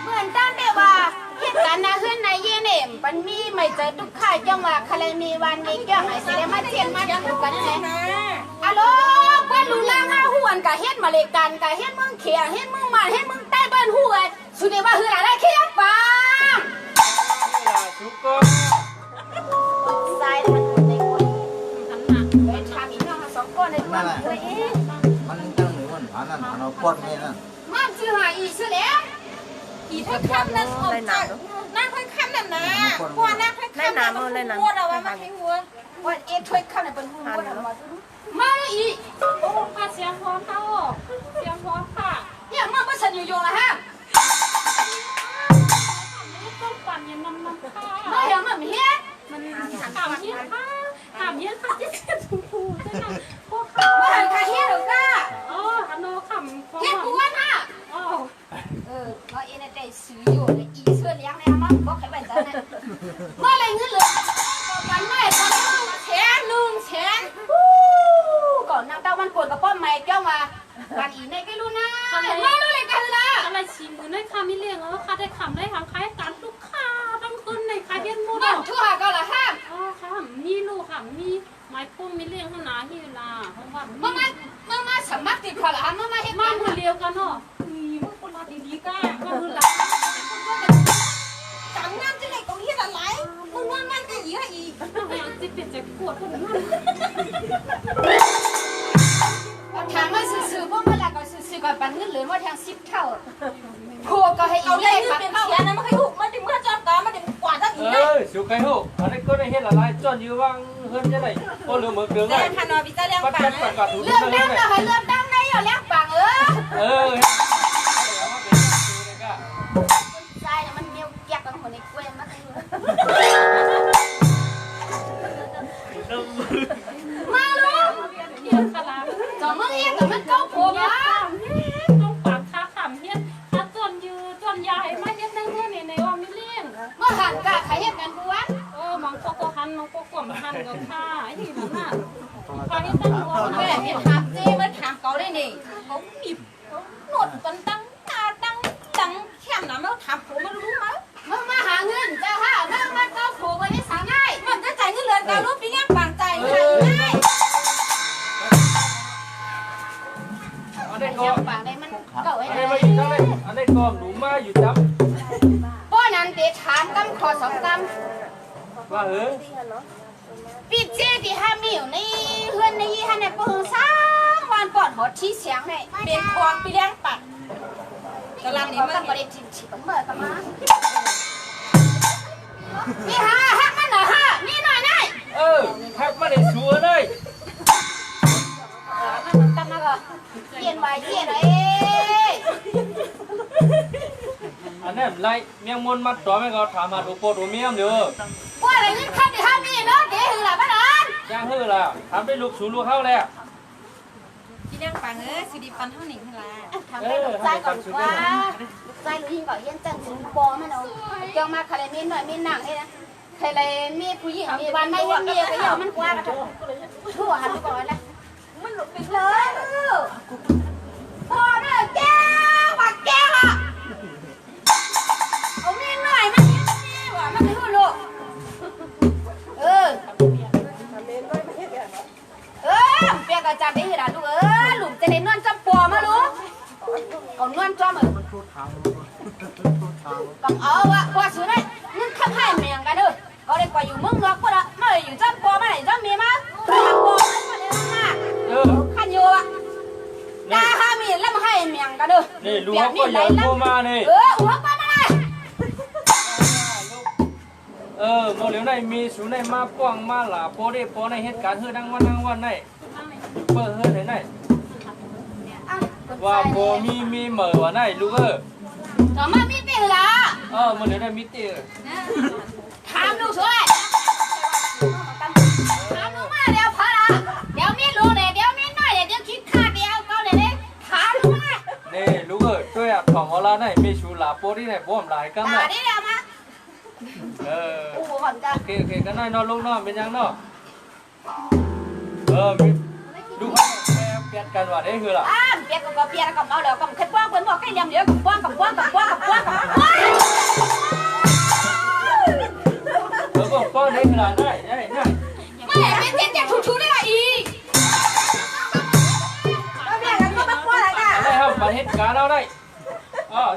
เหมือนตั้งแต่ว่าเหตุการณ์นะขึ้นในเย็นเอ็มมันมีไม่เจอทุกข่ายจังว่าใครมีวันมีแก้วไหนเสียมาเทียนมาถูกกันเนี่ยอะโลเพื่อนรู้ล่างห้าหัวนกับเฮ็ดมาเลกันกับเฮ็ดเมืองเขียเฮ็ดเมืองมันเฮ็ดเมืองใต้เบิ้นหัวสุดเดียวว่าคืออะไรเขียบ้า ถูกก็ ทรายมันอยู่ในคนเป็นชามีน้องสองก้อนในตัวเลยเอ๊ะ มันจังหรือมันผ่านนั่นเราปดนี่นั่น มันชื่อหาอีชื่อแล้ว อีถ้าคำนั้นออกจากนั่งค่อยคำนั่นนะกว่านั่งค่อยคำนั่นมันพูดเอาไว้มาให้หัว ว่าเอ๊ะช่วยข้ามในเป็นหัวมาอีก โอ้ค่ะเสียงพร้อมค่ะเสียงพร้อมค่ะ เนี่ยมันไม่ฉันอยู่ยงละฮะ ต้องปั่นยันน้ำค่ะ ไม่เห็นมันเฮ็ด มันถามเยี่ยนค่ะถามเยี่ยนค่ะที่เสียถูกใช่ไหมพวกค่ะ ไม่เห็นใครเฮ็ดหรอกก้า อ๋อฮันโนขำ เฮ็ดกูว่าน่ะ อ๋อ ว่าเอ็นได้ซื้ออยู่ในอีเสื้อเลี้ยงในอามันบอกให้ไปจ้ะเนี่ยเมื่อไรเงินเหลือกันไม่ตอน1,000,000ก่อนนางเต้ามันปวดกระป้อมใหม่เจ้ามากันอีในก็รู้นะไม่รู้เลยกันละ อะไรชิมมือในค่ะมีเลี้ยงค่ะได้ขำได้ทางคล้ายกันลูกค้าต้องขึ้นในคล้ายเย็นมู มั ด นชั่วก็ละห้าม อ๋อค่ะมีลูกค่ะมีไม้พุ่มมีเลี้ยงขนาดที่ลาเพราะว่า เมื่อมาสมัครติดพอละฮะเมื่อมาเฮ็ด มา บ้าน คนเดียวกันเนาะมึงคนละดีๆก้าก็คือหลัก จังงานจะไหนก็เฮ็ดอะไรมึงว่างานก็อีกอีก อย่างจิตเป็นจะปวดคนนั้น ถามว่าซื้อๆพวกเมื่อไรก็ซื้อๆก่อนปันเงินเหลือมาทาง10 เท่าโคก็ให้อี เอา ก ได้ เลย เงิน ค่ะ เป็นเสียนะมันเคยถูกมันถึงเมื่อจอดตามันถึงกว่าทั้งอีก สุกไก่ฮู้อันนี้ก็ได้เฮ็ดอะไรจอนอยู่ว่างเฮือนจะได้พอเหลือมือเกลือง แต่ ได้ คันนอพิจารณา ปัด ปั ปั ง ดปัดปัดถูก เลือกตั้งก็ให้เลือกตั้งได้อยู่เลี้ยงปังใช่มันเมียวแยกกันคนในกล้วยมันมาลูก เดี๋ยวคารา จอมึงเฮ็ดแต่มันเก้าโผล่มา ต้องปากค้าขำเฮ็ดถ้าจนยืจนยายมาเฮ็ดในเมื่อในว่ามีเลี้ยง เมื่อหันกะใครเฮ็ดกันกูวะ มังก็หันมังก็กลมหันกับข้าไอ้ที่นั่นน่ะพาที่ตั้งหัว แม่เห็นถามเจ้มันถามเขาได้นี่เขาบีบหนวดกันตั้งตาตั้งแค่นั้นแล้วถามผมมันรู้มั้ย มึงมาหาเงินเจ้าค่ะมึงมาเก้าโผล่ไปให้สาง่าย มันจะจ่ายเงินเดือนการรู้ปีเลี้ยงปางใจง่าย อันนี้ก็ เลี้ยงปังได้มันเก้าไว้ อัน เล นี้มาอยู่ทั้งนี้อันนี้ก็หนูมาอยู่จับ ป้อนั้นเดถามกำขอ2กำ ว่าเฮ้ย ปีเจที่ห้ามีอยู่ในเฮือนในยี่ห้าในปืน3วันก่อนหอที่เสียงใน เป็นควงปีเลี้ยงปางกำลังนี้ มั มัน น บ่ได้จิ้มฉิบเมื่อกันมานี่ฮะฮักมันหน่อยฮะนี่หน่อยนาย ทักมาได้ชัวร์เลย มันตั้งมาก็เย็นไว้เย็นเอ้ เนี่ยไล่เมียงมนมาตัวไม่ก็ถามมาดูโปดูเมียมเด้อ ว่าอะไรนี่ข้าจะทำนี่เนาะเดี๋ยวหลับบ้านนั้น จ้างฮื้อล่ะทำได้ลูกสูลูกเข้าแล้ว ที่นั่งฟังสุดีปันเท่าหนิงเท่าไร ทำให้ลูกชายก่อนว่าลูกชายลูกยิงก่อนเย็นจังถึงปอมันเอาเจ้ามาใครมีหน่อยมีหนังนี่นะใครเลยมีผู้หญิงมีวันไม่มีเมียก็ยอมมันกว่ากันทั่วหันไปก่อนแล้วมันหลุดไปเลยพอเนี่ยแก้วว่าแก้วอ่ะเอามีหน่อยมันมีว่ามันไม่รู้ลูกเปียกจับได้เหรอลูกหลุมจะได้นวลจำปอมาลูกก่อนนวลจอมต้องเอาว่าสุดเลยมึงทำให้เมียงกันเด้อก็ได้กว่าอยู่มึงหรอกก็ละไม่อยู่จำปอไม่จำเมียมาทำปอไม่ได้มากขันโยอ่ะตาห้ามีแล้วมาให้เมียงกันเด้อ นี่ลูกเขาก็ยังโทรมานี่ หัวป้ามาเลย โมเหลียวในมีสูในมาป้องมาหล่าโปได้โปในเหตุการณ์เฮือดังวันในเปิดเฮือไหนว่าโปมีเหม่อว่าในลูกต่อมามีเตี้ยละ โมเหลียวในมีเตี้ย ถามลูกสวยถามลูกมาเดี๋ยวพอละเดี๋ยวมีลูกเลยเดี๋ยวมีน้อยเดี๋ยวคิดขาดเดียวก็เลยถามลูกมา นี่ลูกช่วยถ่องเอาละในมีสูหล่าโปที่ไหนบ่มหลายกันนะ ได้เดี๋ยวมาโอ้โหก่อนจ้ะ โอเคกันน้อยนอนลงนอนเป็นยังเนาะมีดูแเปลี่ยนกันว่าได้คือล่ะ เปียกก็เปียกกับเอาแล้วกับใครป้องคนบอกใครยำเดี๋ยวกับป้องกับป้อนได้ขนาดได้ไม่เป็นเจ็บชูได้อีกเราเรียกกันว่าป้อนอะไรกัน ได้ครับมาเหตุการณ์เราได้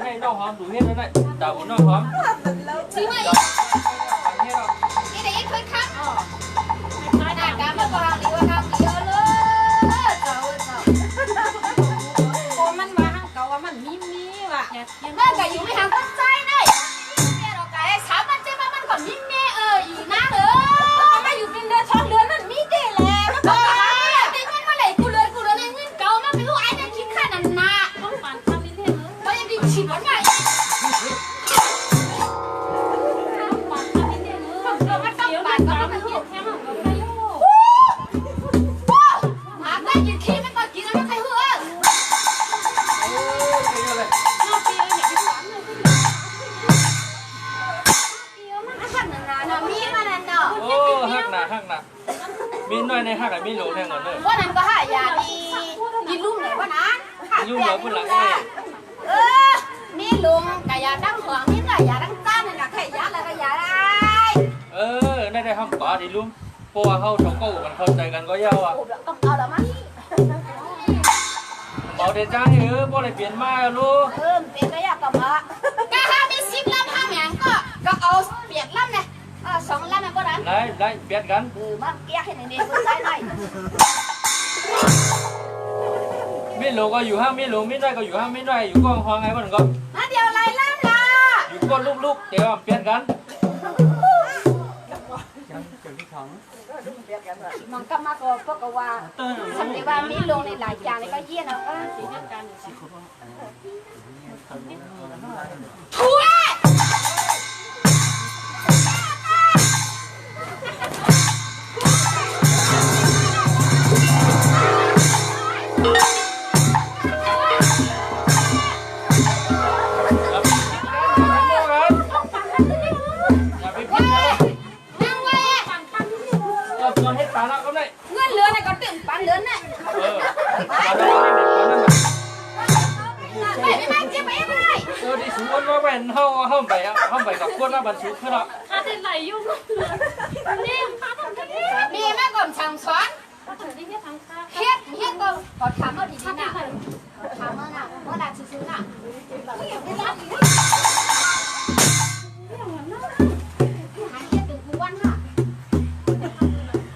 นี่น้องหอมดูเฮ็ดได้ดาวน้องหอม จริงไหมนี่เด็กเคยคัดหน้าการมันก็ทางดีว่าทางเดียวเลยโอ้มันมาทางเก่าว่ามันมีว่ะมันก็อยู่ไม่ทางต้นใจได้เนี่ยเราไก่สามมันเจ็บมันก็มีอยู่นะมาอยู่เป็นเดือน2 เดือนนั่นมีเด้แหละมันก็ได้เงินมาไหลกูเลยเงินเก่ามันไม่รู้ไอ้นั่นคิดค่านั่นนะต้องปั่นทำนี่เท่ก็ยังดีฉีดมันไงหักหนามีน้อยในหักมีโหลแทงก่อนเลย ว่านั้นก็หายาดีกินลุงไหนวะนะ ยุ่งเหรอพุ่นหลังมีลุงกายาดั้งหวงมีกายาดั้งต้านนี่นะแค่ยาแล้วก็ยาได้ ได้ทำป่าดิลุงเพราะว่าเขาชงก็กันเข้าใจกันก็ยาวอ่ะ ต้องเอาแล้วมั้ง บอกเดี๋ยวจ้างให้เพราะอะไรเปลี่ยนมาลูก เปลี่ยนก็ยากกับมากะหามี10 ลำ5 แหงก็เอาเปลี่ยนลำเนี่ย2 ลำมันก็ได้ ได้เปลี่ยนกัน บ้างเกี้ยให้หนึ่งเดียวใส่หน่อย มีโหลก็อยู่ห้างมีโหลมีน้อยก็อยู่ห้างมีน้อยอยู่กองห้องไงบ้างก็ เดี๋ยวไรลำล่ะ อยู่ก็ลูกเดี๋ยวเปลี่ยนกัน มองกลับมาก็พวกว่าสำเร็จว่ามีลงในหลายอย่างเลยก็เยี่ยนเอาทั่วเงินเหลือในก็ตึงปันเหลือเนี่ยไม่เจ็บไม่ที่สูงว่าเป็นห้องไปกับพวกน้าบรรทุกเพื่อนละ ถ้าเป็นไหลยุ่งนี่ถ้าทำนี่ มีแม่ก่อนสั่งสอนเฮ็ดก็ขอถามเอาดีๆนะถามเอาน่ะว่าด่าซื้อๆน่ะหาเฮ็ดถึงกูวันน่ะ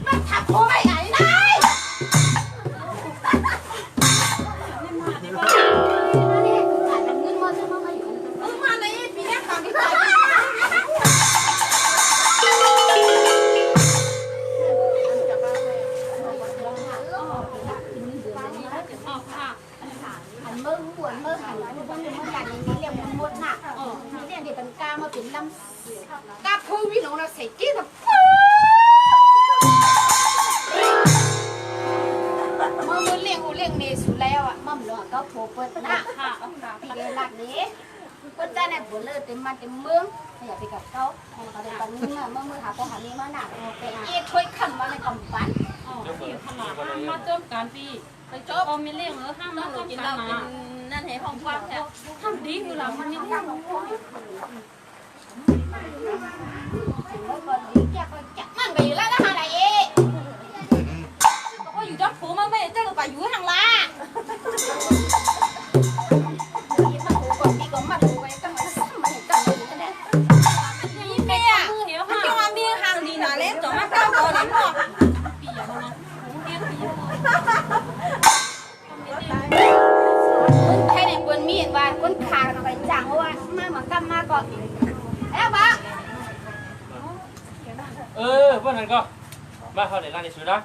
มันทับโคไม่ไหนนายเงินมาซื้อมาอยู่มาเลยปีแรกตอนที่ไปมือหันมือกันอย่างนี้เรียกมันมดน่ะ มีเรื่องที่เป็นกามาเป็นลำกาพูวิโนนะใส่กี้แบบมือเลี้ยงอูเลี้ยงเนสุแล้วอ่ะมั่มหลวงก็โผล่เปิดนะพี่เกลัดนี้ก็จะเนี่ยบุญเลิศเต็มมันเต็มเมืองอย่าไปกับเขาเขาได้ปันนี้นะเมื่อหาพ่อหานี้มาหนักไปเอ็ดช่วยขันมาในกำปั้น มาเติมการปีไปจบเอาไม่เลี้ยงเหรอห้ามมากินเหล้ากินนั่นให้ห้องกว้างแท้ทำดีคือเรามันยังไม่ มันไปอยู่แล้วนะฮะไหนเอ๊ะ ก็อยู่ด้านโผล่มาไม่เจ้าก็ไปอยู่ทางละ ยี่ห้อหูก่อนดีกว่ามาดูไว้ตั้งแต่สมัยตั้งแต่นั้น นี่แม่อะมันจะมามีทางดีนะเล่นจอมาเก้าก่อนเลยเนาะ ปีอย่างนั้นเลี้ยงปี ใครในคนมีว่าคนขางเอาไปจังว่ามาเหมือนกันมาก่อนแล้วบ้า พวกนั้นก็มาเขาในร้านนี้สุดนะ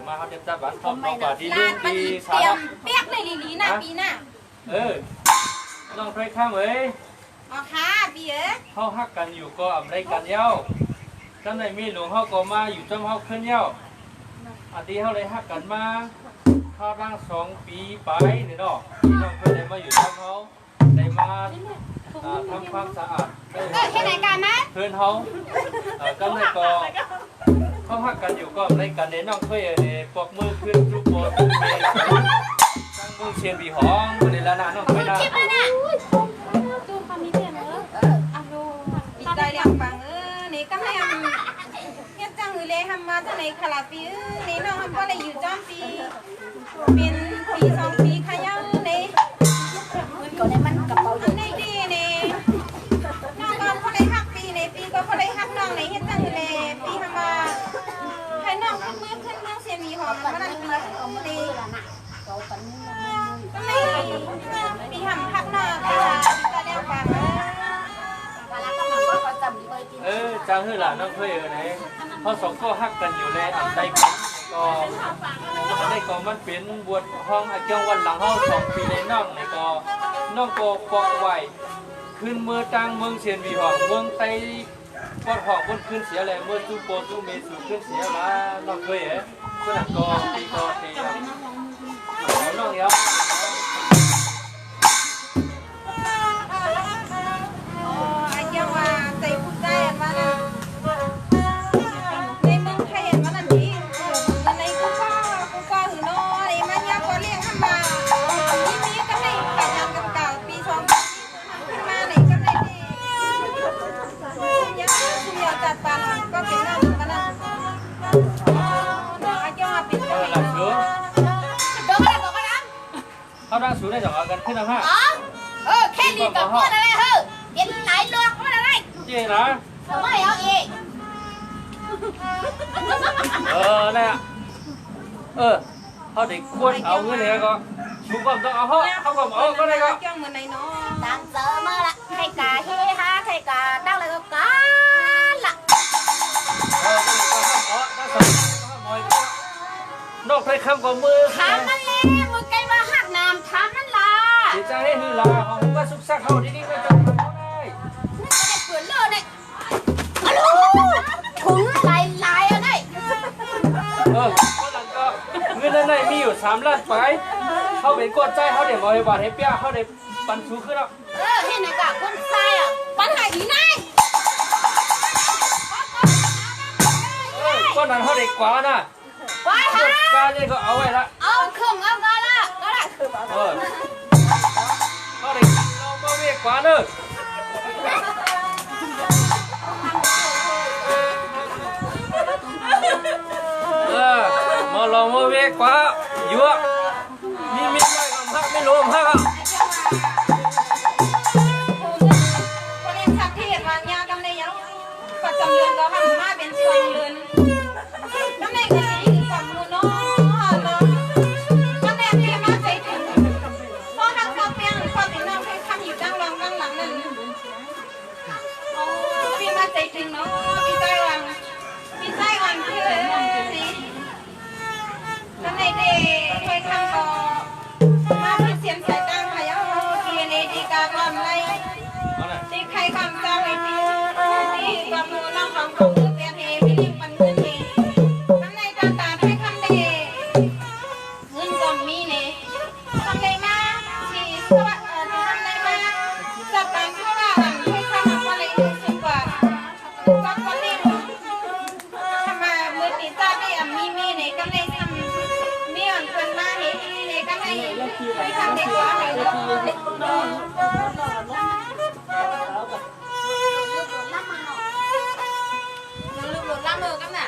มาเขาเต็มจับบัตรพร้อมปาที่ลู ลาน ก มัน ที่ เตรียมเปียกในลีๆนะปีหน้า น้องเคยข้ามเอ้ย อ๋อค่ะปีเอ๋ เขาฮักกันอยู่ก็อำไรกันเย้าจังในมีหลวงเขาก็มาอยู่จำเขาขึ้นเย้าอันที่เขาเลยฮักกันมาเข้าร่าง2 ปีไปนี่เนาะที่น้องเคยได้มาอยู่จำเขาได้มาทำความสะอาด แค่ไหนกันนะ เพื่อนเขาก็เลยก็เขาฮักกันอยู่ก็อำไรกันเนี่ยน้องเคยเนี่ยปอกมือขึ้นรูปโบรูปเมย์ตั้งมือเชียนบีหองในร้านน้องเคยนะ คิดว่าเนี่ย ตู้ความนี้เนี่ยเนอะอ่ะดู ปีใจเรียงฟังนี่ก็ให้เฮ็ดจังหือเลยทำมาจังไหนขลาปีนี่น้องก็เลยอยู่จ้อมปีเป็นปี2 ปีขยันนี่ มันก็ในมันกระเป๋า อันไหนดีนี่น้องก็พอได้ฮักปีนี่ปีก็พอได้ฮักน้องนี่เฮ็ดจังหือเลยปีทำมาให้น้องขึ้นมือขึ้นเมืองเสียมีหอมมานั่นปีดี ก็ปันนี้ ก็ไม่ปีทำฮักน้องค่ะก็เรียงฟัง เวลาก็มาก็จำดีไปกิน จังคือหลานน้องเคยไหนเขาสองก็ฮักกันอยู่ในอันใดกันก็อันนี้ก็มันเป็นบวชห้องอาเจียงวันหลังเขา2 ปีในน้องนี่ก็น้องก็ปอกไว้ขึ้นเมื่อตั้งเมืองเชียนบีหองเมืองไตปอดหองคนขึ้นเสียเลยเมื่อตู้โปตู้เมสูขึ้นเสียละน้องเคยเพื่อนก็ตีก็ตีน้องเดียว อาเจียงว่าใจผู้ใจอันว่านะในเมืองไทยอันว่านั่นนี่ในกูก็หือนอในมันยาก็เลี้ยงทำมานี่ก็ให้กับงานกับเก่าปี2 ปีขึ้นมาไหนก็ได้ดียังสุยาจัดปานก็เป็นนั่นมันนั่นอาเจียงว่าเป็นก็ให้ หลัง เนา เสือะ เดี๋ยวก็ได้บอกว่านะ เขาดังสูงได้จังกันขึ้นนะฮะ แค่นี้กับพ่ออะไรเฮ้ยเย็นไหลลวกว่าอะไร เจ๊นะ ไม่เอาเอง เนี่ยเขาเด็กควรเอาเงินเนี่ยก็ชุกก็ต้องเอาเขาก็เอาก็ได้ก็ เจียงเหมือนในน้อง ตามเจอมาละใครกาเฮฮาใครกาตั้งเลยก็กันละ นอกไปคำกับมือ ถามมันเลยมึงไกลมาหักน้ำถามมันล่ะ เสียใจให้ฮือลาของผมก็ซุกซักเขาดีๆก็จบเขาได้ เปิดเลือดเลยอะลูถุงลายอะได้ ก็นั่นก็เงินในมีอยู่3 ล้านไปเขาเป็นกดใจเขาเดี๋ยวบริบาทให้เปี้ยเขาเดี๋ยวปันชูขึ้นแล้ว ให้นายกะคนใส่อ่ะปัญหาอีนาย ก็นั้นเขาเด็กกว่าน่ะ ไปฮะ การนี่ก็เอาไว้ละ เอาเครื่องเอากันละก็ได้ เขาเด็กเราก็เรียกกว่าเนอะมาลองมาเวกกว่ายั่วมีไม่กับฮักไม่รวมฮัก คนเรียนทักเทศวางยากันเลยยังประจำเดือนก็ทำมาเป็น2 เดือนน้ำในก็ดีกับมูน้องเนาะน้ำในเตรียมมาใจถึงพอทางเปียงพอเป็นน้องให้ทำอยู่ด้านหลังนั่นพี่มาใจถึงเนาะพี่ใจวันคือนี่น้ำในเดให้ทำก็มาเสียมสายตาขยับเพียในดีกาความไร ที่ใครคำสั่งไอ้ที่ความรู้น้องของของคือเปลี่ยนเองที่ยิ่งปันขึ้นเองทำในตาตาให้คำเดเงินก็มีเนี่ยทำในมาที่สวัสดิ์ที่ทำในมาจับการเพราะว่าให้คำอะไรสุดกว่าก็คนนี้ทำมาเมื่อตีตาได้มีเนี่ยก็ได้ทำมีอ่อนคนมาเนี่ยเนี่ยก็ได้ไปทำในกว่าให้ลูกล้างมือกันน่ะ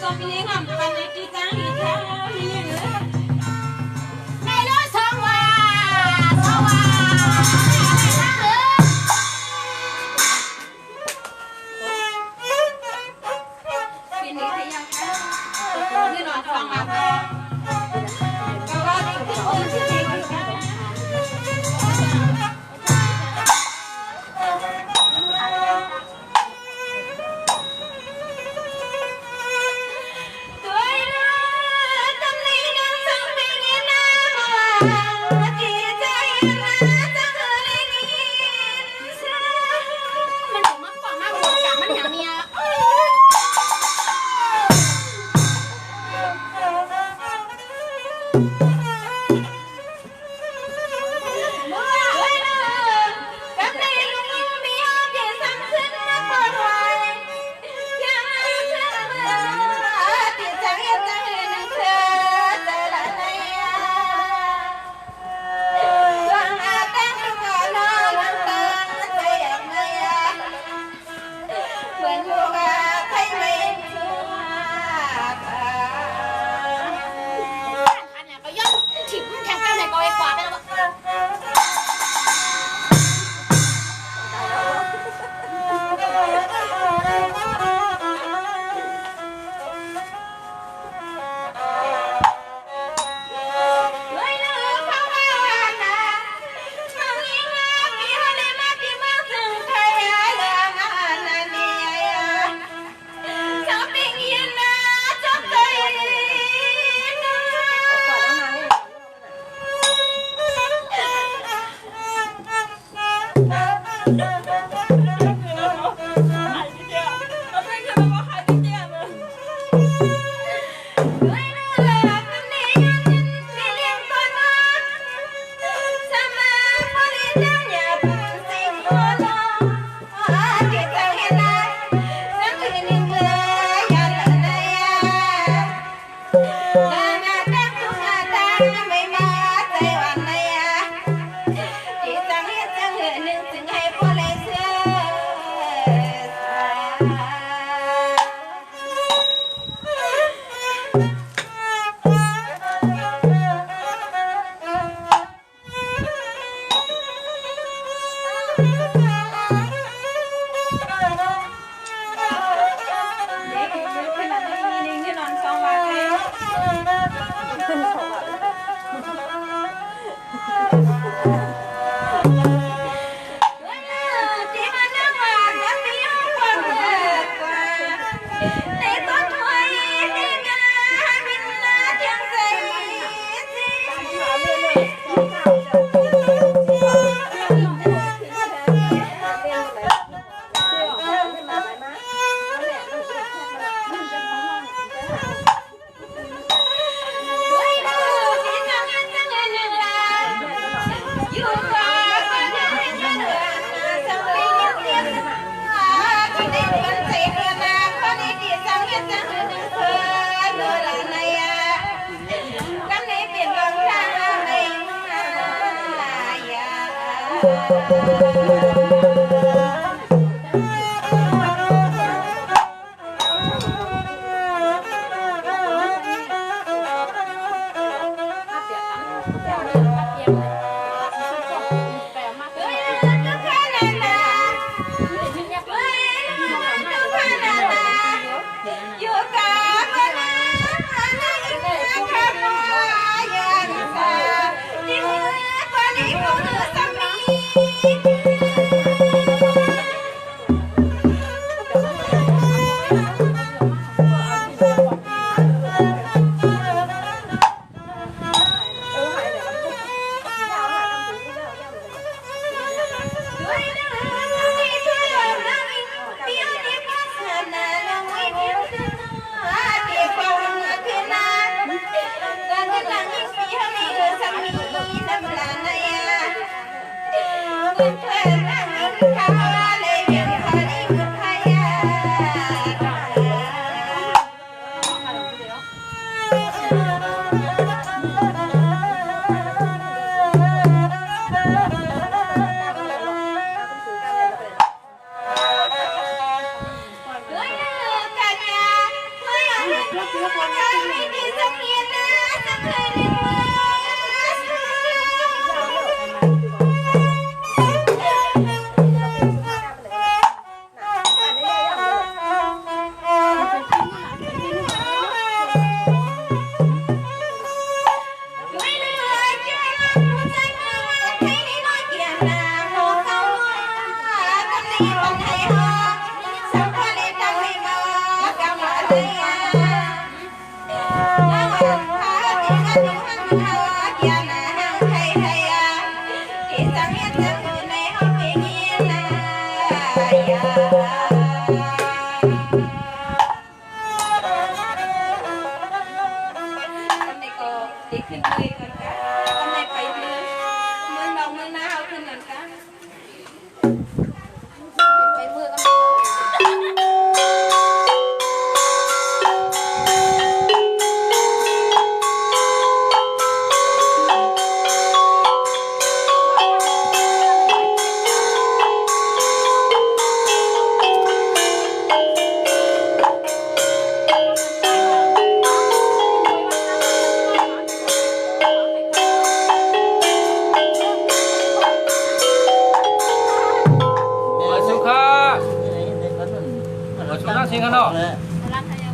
so pilih ngampan kita kita ini nih. ในรถสว่างสว่างปีนี้ใครยังคะที่นอนฟังมาก็ว่าที่โอ้ที่นี่ก็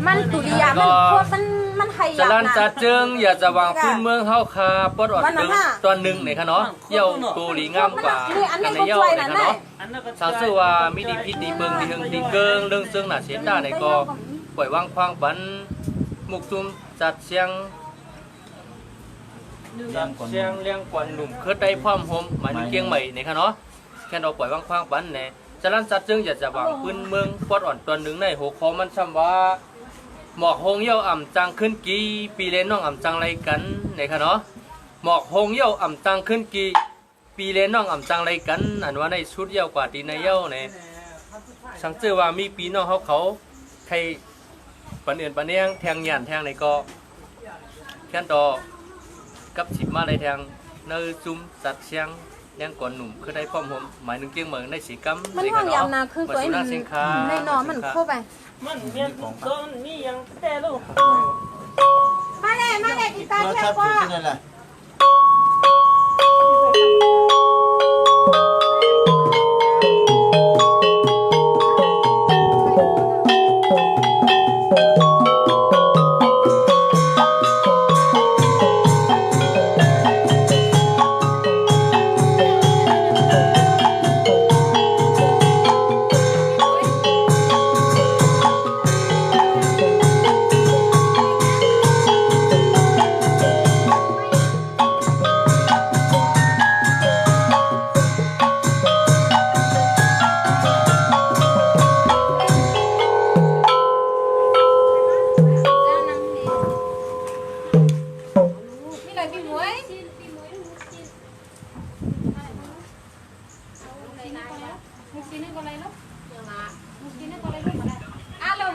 มันตุริยามันพวกมันไทย สลันจัดจึงอย่าจะวางพื้นเมืองเฮาคาปอดอดดึงตอนหนึ่งในคะเนาะเยี่ยวตูหลีงามกว่ากันในเยี่ยวในคะเนาะสาวซื่อว่ามีดีพิษดีเบิงดีเฮงดีเกิงเรื่องซึ่งหน้าเสียด้าในก็ปล่อยวางควางปันมุกซุมจัดเสียงเลี้ยงกวนหนุ่มเคยได้พร้อมโฮมหมายถึงเกียงใหม่ในคะเนาะแค่เราปล่อยวางควางปันเนี่ยสลันจัดจึงอย่าจะวางพื้นเมืองปอดอ่อนตอนหนึ่งในหัวข้อมันซ้ำว่าหมอกหงเยี่ยวอ่ำจังขึ้นกี่ปีเลนน้องอ่ำจังไรกันในคะเนาะหมอกหงเยี่ยวอ่ำจังขึ้นกี่ปีเลนน้องอ่ำจังไรกันอันว่าในชุดเยี่ยวกว่าตีในเยี่ยวเนี่ยสังเกตว่ามีปีน้องเขาใครปันเอื่นปันเนียงแทงหยานแทงในก็แค่ต่อกับสิบมาในแทงเนื้อจุ่มจัดเชียงเลี้ยงก่อนหนุ่มคือได้พร้อมผมหมายถึงเกียงเหมือนในสีกัม มันห่วงยำนาคือตัวมันในนอนมันเข้าไป มันเรียนต้นนี่ยังแต่ลูก มาเลยกีตาร์ เรา แค่ ชับ ว่า ที่นั่นแหละ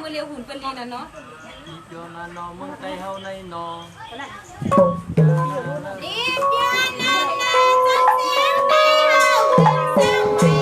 มือเลี้ยวหุ่นเป็นลีนะเนาะ โยนานอมึงใจเฮาในนอ อีเดียนานาจะเสียงในเฮาเสียงไม่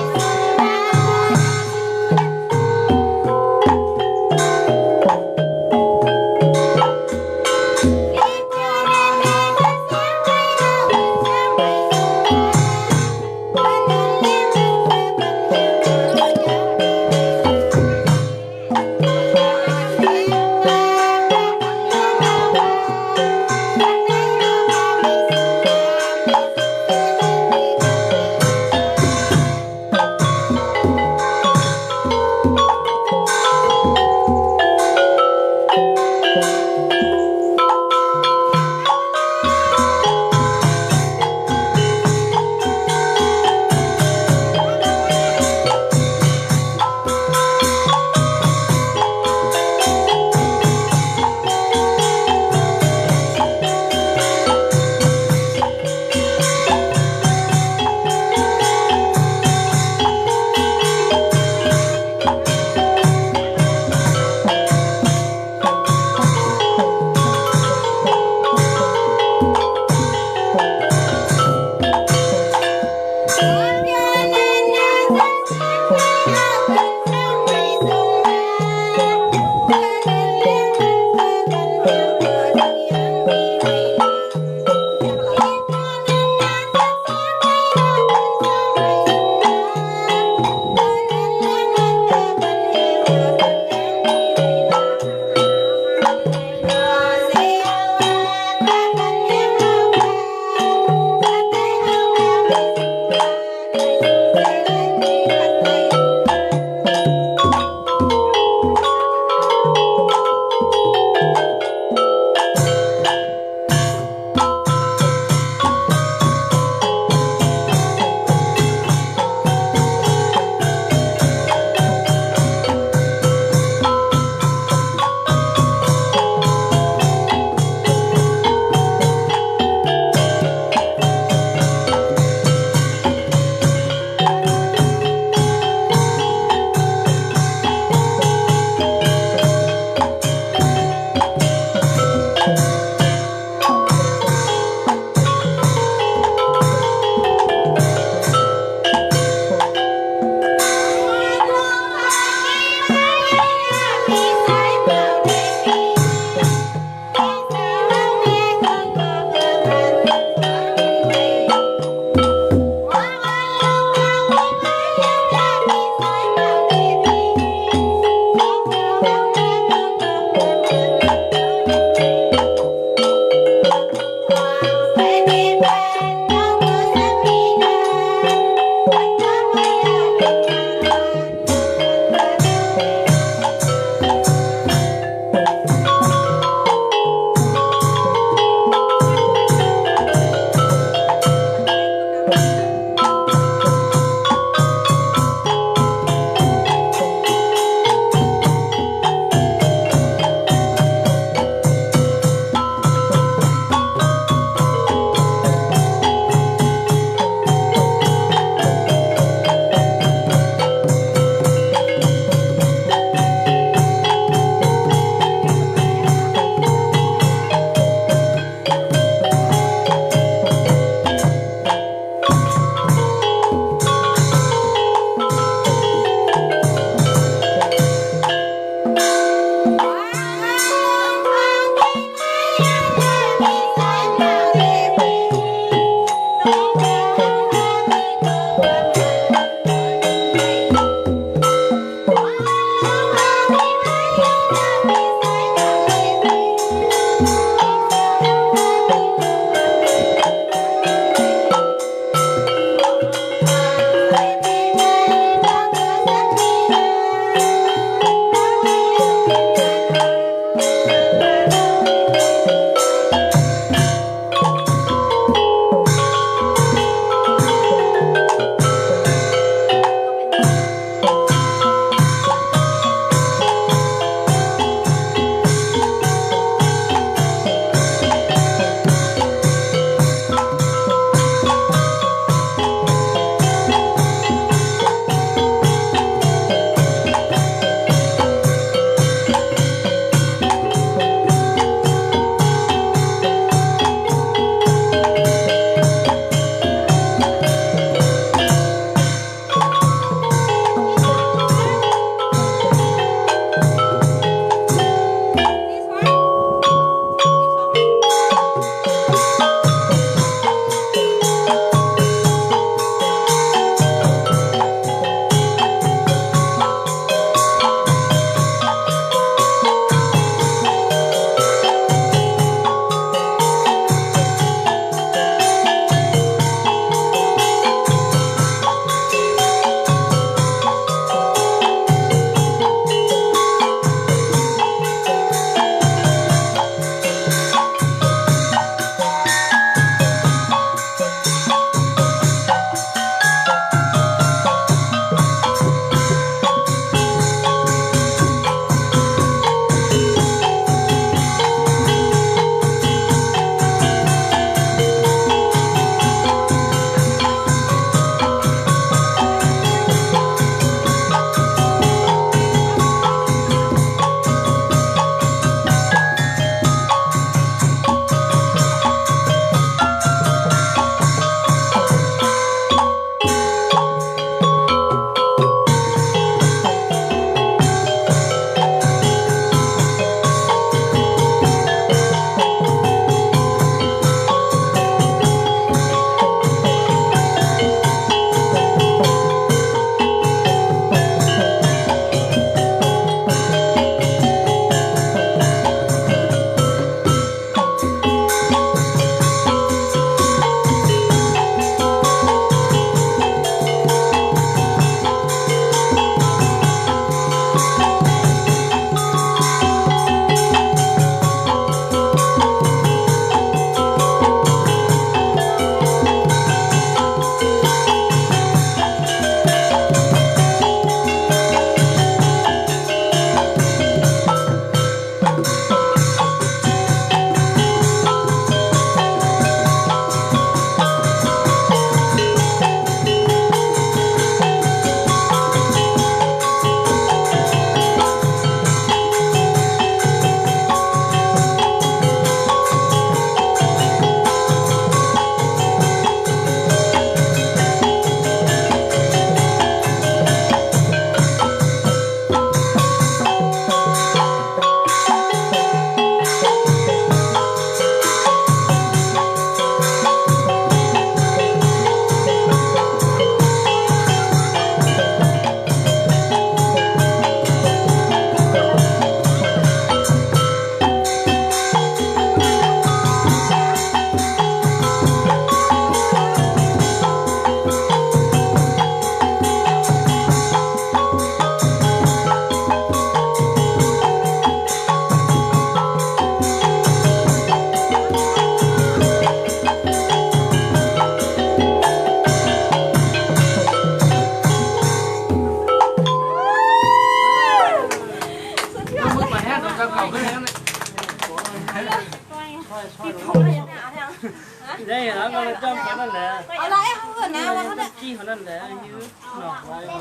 นั่นแหละ เอาอะไรเขาเอิ้นนะว่าเขาได้ จี้เขานั่นแหละยื้อหนอกไว้ เอา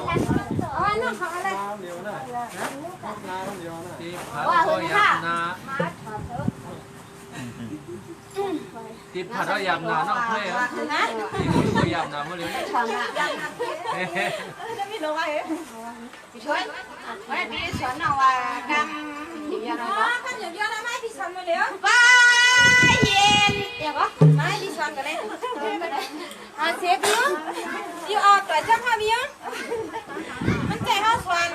ไว้น้องเขาอะไร น้ำเดียวนะน้ำเดียวนะ ที่พัดก็ยำนาที่พัดก็ยำนาน้องเพื่อน นะ ที่คุณก็ยำนาเมื่อเร็วนี้ ช่องอ่ะ จะมีน้องอะไร พี่ช่วยไว้พี่สอนเอาว่ากำอยู่ยังไง อ๋อ ก็ กันเดี๋ยวๆนะไม่พี่ชันมาเดี๋ยว ป้าเย็น เดี๋ยวก็ไม่พี่ชันกันเลยเสียพี่อยู่เอาตัวจังค่ะพี่มันใจเขาสวน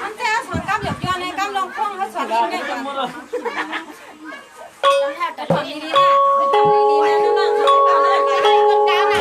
มันใจเขาสวนกับหยกย้อนในกับลงพ่วงเขาสวนนี่เนี่ยแต่ทำดีๆนะทำดีๆนะน้องๆเขาเอานะ คนกลางน่ะ เ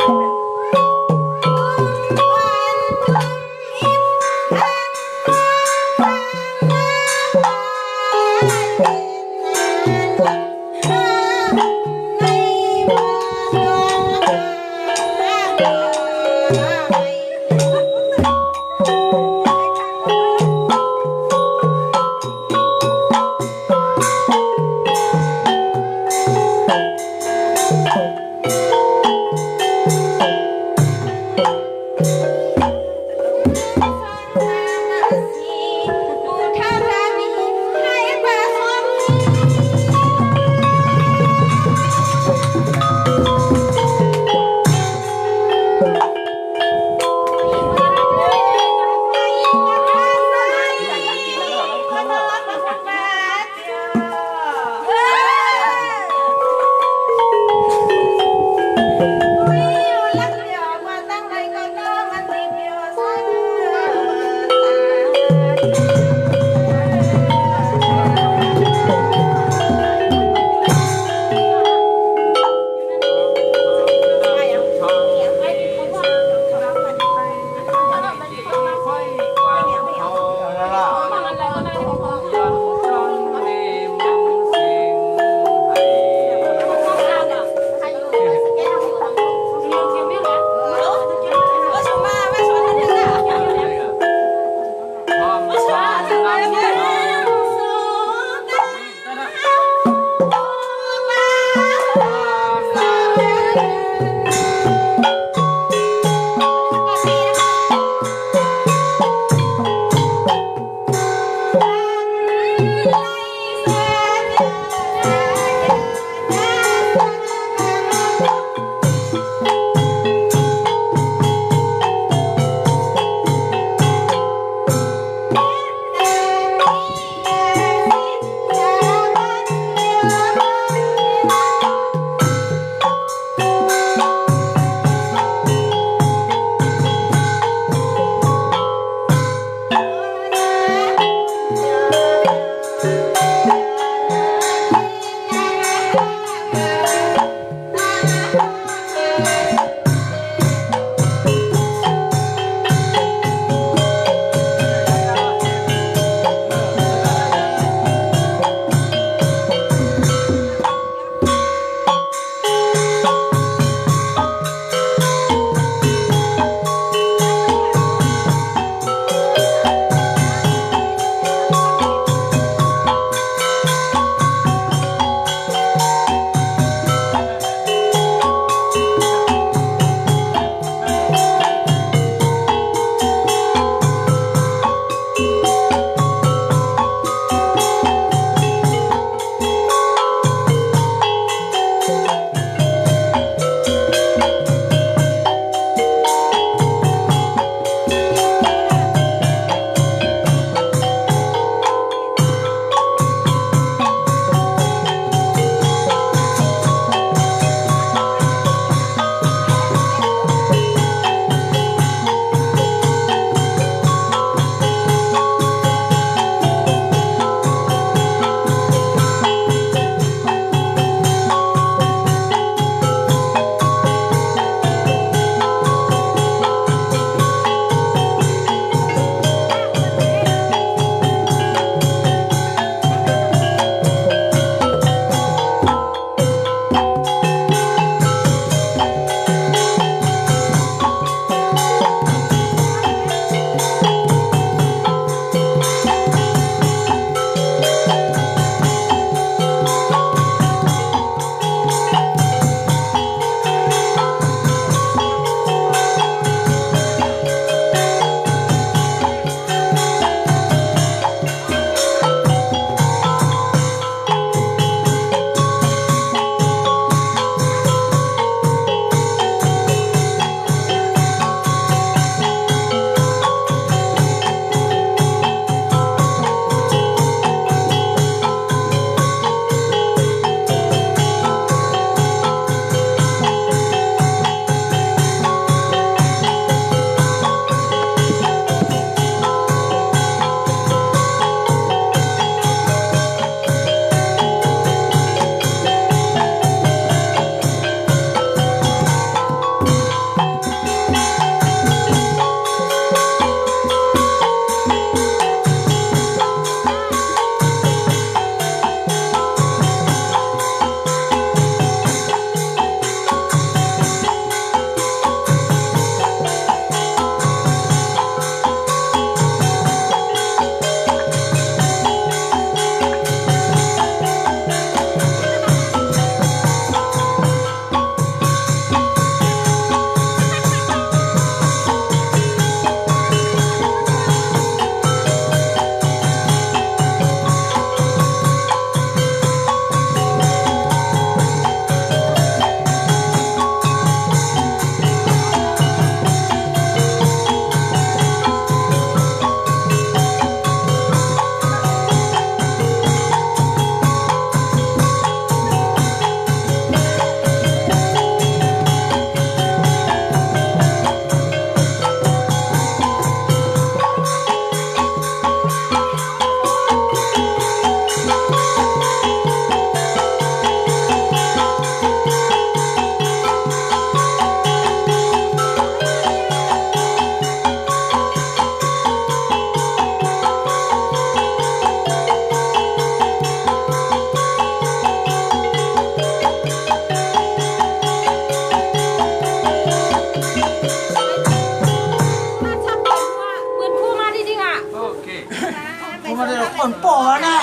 ป่นป่อนะ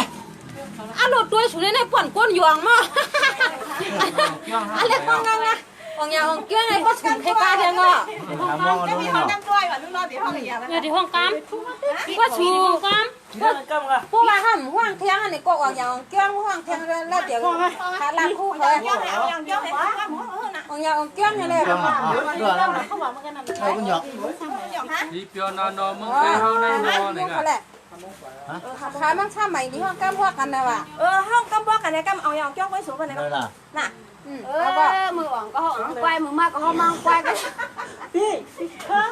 อ่ะโหลดตัวสุดในป่อนก้นหยวงมั้งอะไรพวกนั้นนะองยาองเกี้ยงไงก็ถึงให้กาเทียงอ่ะ ทำมอง จะ ดู มี เนาะ ห้องน้ำด้วยว่ะลูกน้องเดี๋ยวห้องอีกอย่าง เดี๋ยวที่ห้องกามก็ชูกาม พวกว่าห้ามห่วงเทียงอันนี้ก็องยาองเกี้ยงห่วงเทียงแล้วเดี๋ยวหาลานคู่เขา เกี่ยวแล้วอย่างเกี่ยวเลยว่าหมูนะ องยาองเกี้ยงนี่แหละ เรื่องอ่ะเรื่องอะไร เขาบอกมันกันนะ ไอ้คุณหยอก đi pio nóมึงcái hôm nay nó này เขาแหละขามั่งช่าใหม่ที่ห้องก้ามพวกกันนะว่ะ ห้องกำบอกกันเนี่ยกำเอาอย่างเกี่ยวไว้สูงกันเนี่ย เลยล่ะ น่ะ แล้วก็ มืออ่องก็ห้องควายมือมากก็ห้องมังควายก็ พี่เพิ่ม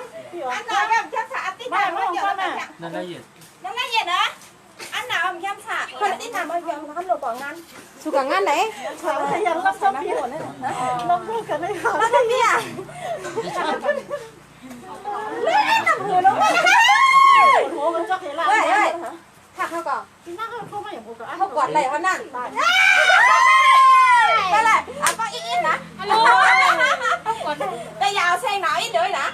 อันไหนแบบแค่สาติดแบบว่าเกี่ยวกับ nó đây gì นั่นละเอียดนะอันไหนแบบแค่สาคนที่ทำเอาอย่างทำหลบก่อนงาน สุกังงานไหน พยายามรับซ้อมพี่หมดเลยลองพูดกันได้ค่ะแล้วทำเนี่ยเล่นทำหัวลงไปหัวมันจะเห็นละ เฮ้ยเฮ้ยถักเขาก่อน ที่นั่งเขาไม่อย่างพวกเรา เขากดอะไรเขานั่งไปเลยอ่ะก็อีกนะแต่ยาวแซงหน่อยเดี๋ยวนะ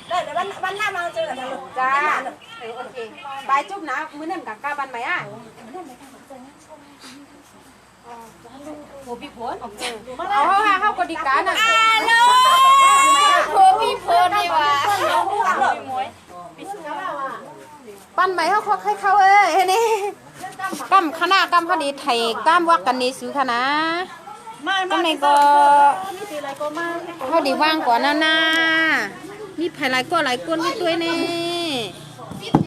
เดี๋ยวบ้านหน้ามาเจอกันนะลูกจ้าโอเคบายจุ๊บนะมื้อนั้นกับกาบันไหมอ่ะโหพี่พลเอาเข้ากดิการน่ะ โคพี่โพนี่ว่ะ ปั้นไหมเขาให้เข้าเฮ้ยนี่กำคณะกำพอดีไทยกำวักกันนี่ซื้อคณะกำในก็เขาดีว่างกว่านานานี่ภายหลายก็หลายก้นนี่ตัวนี่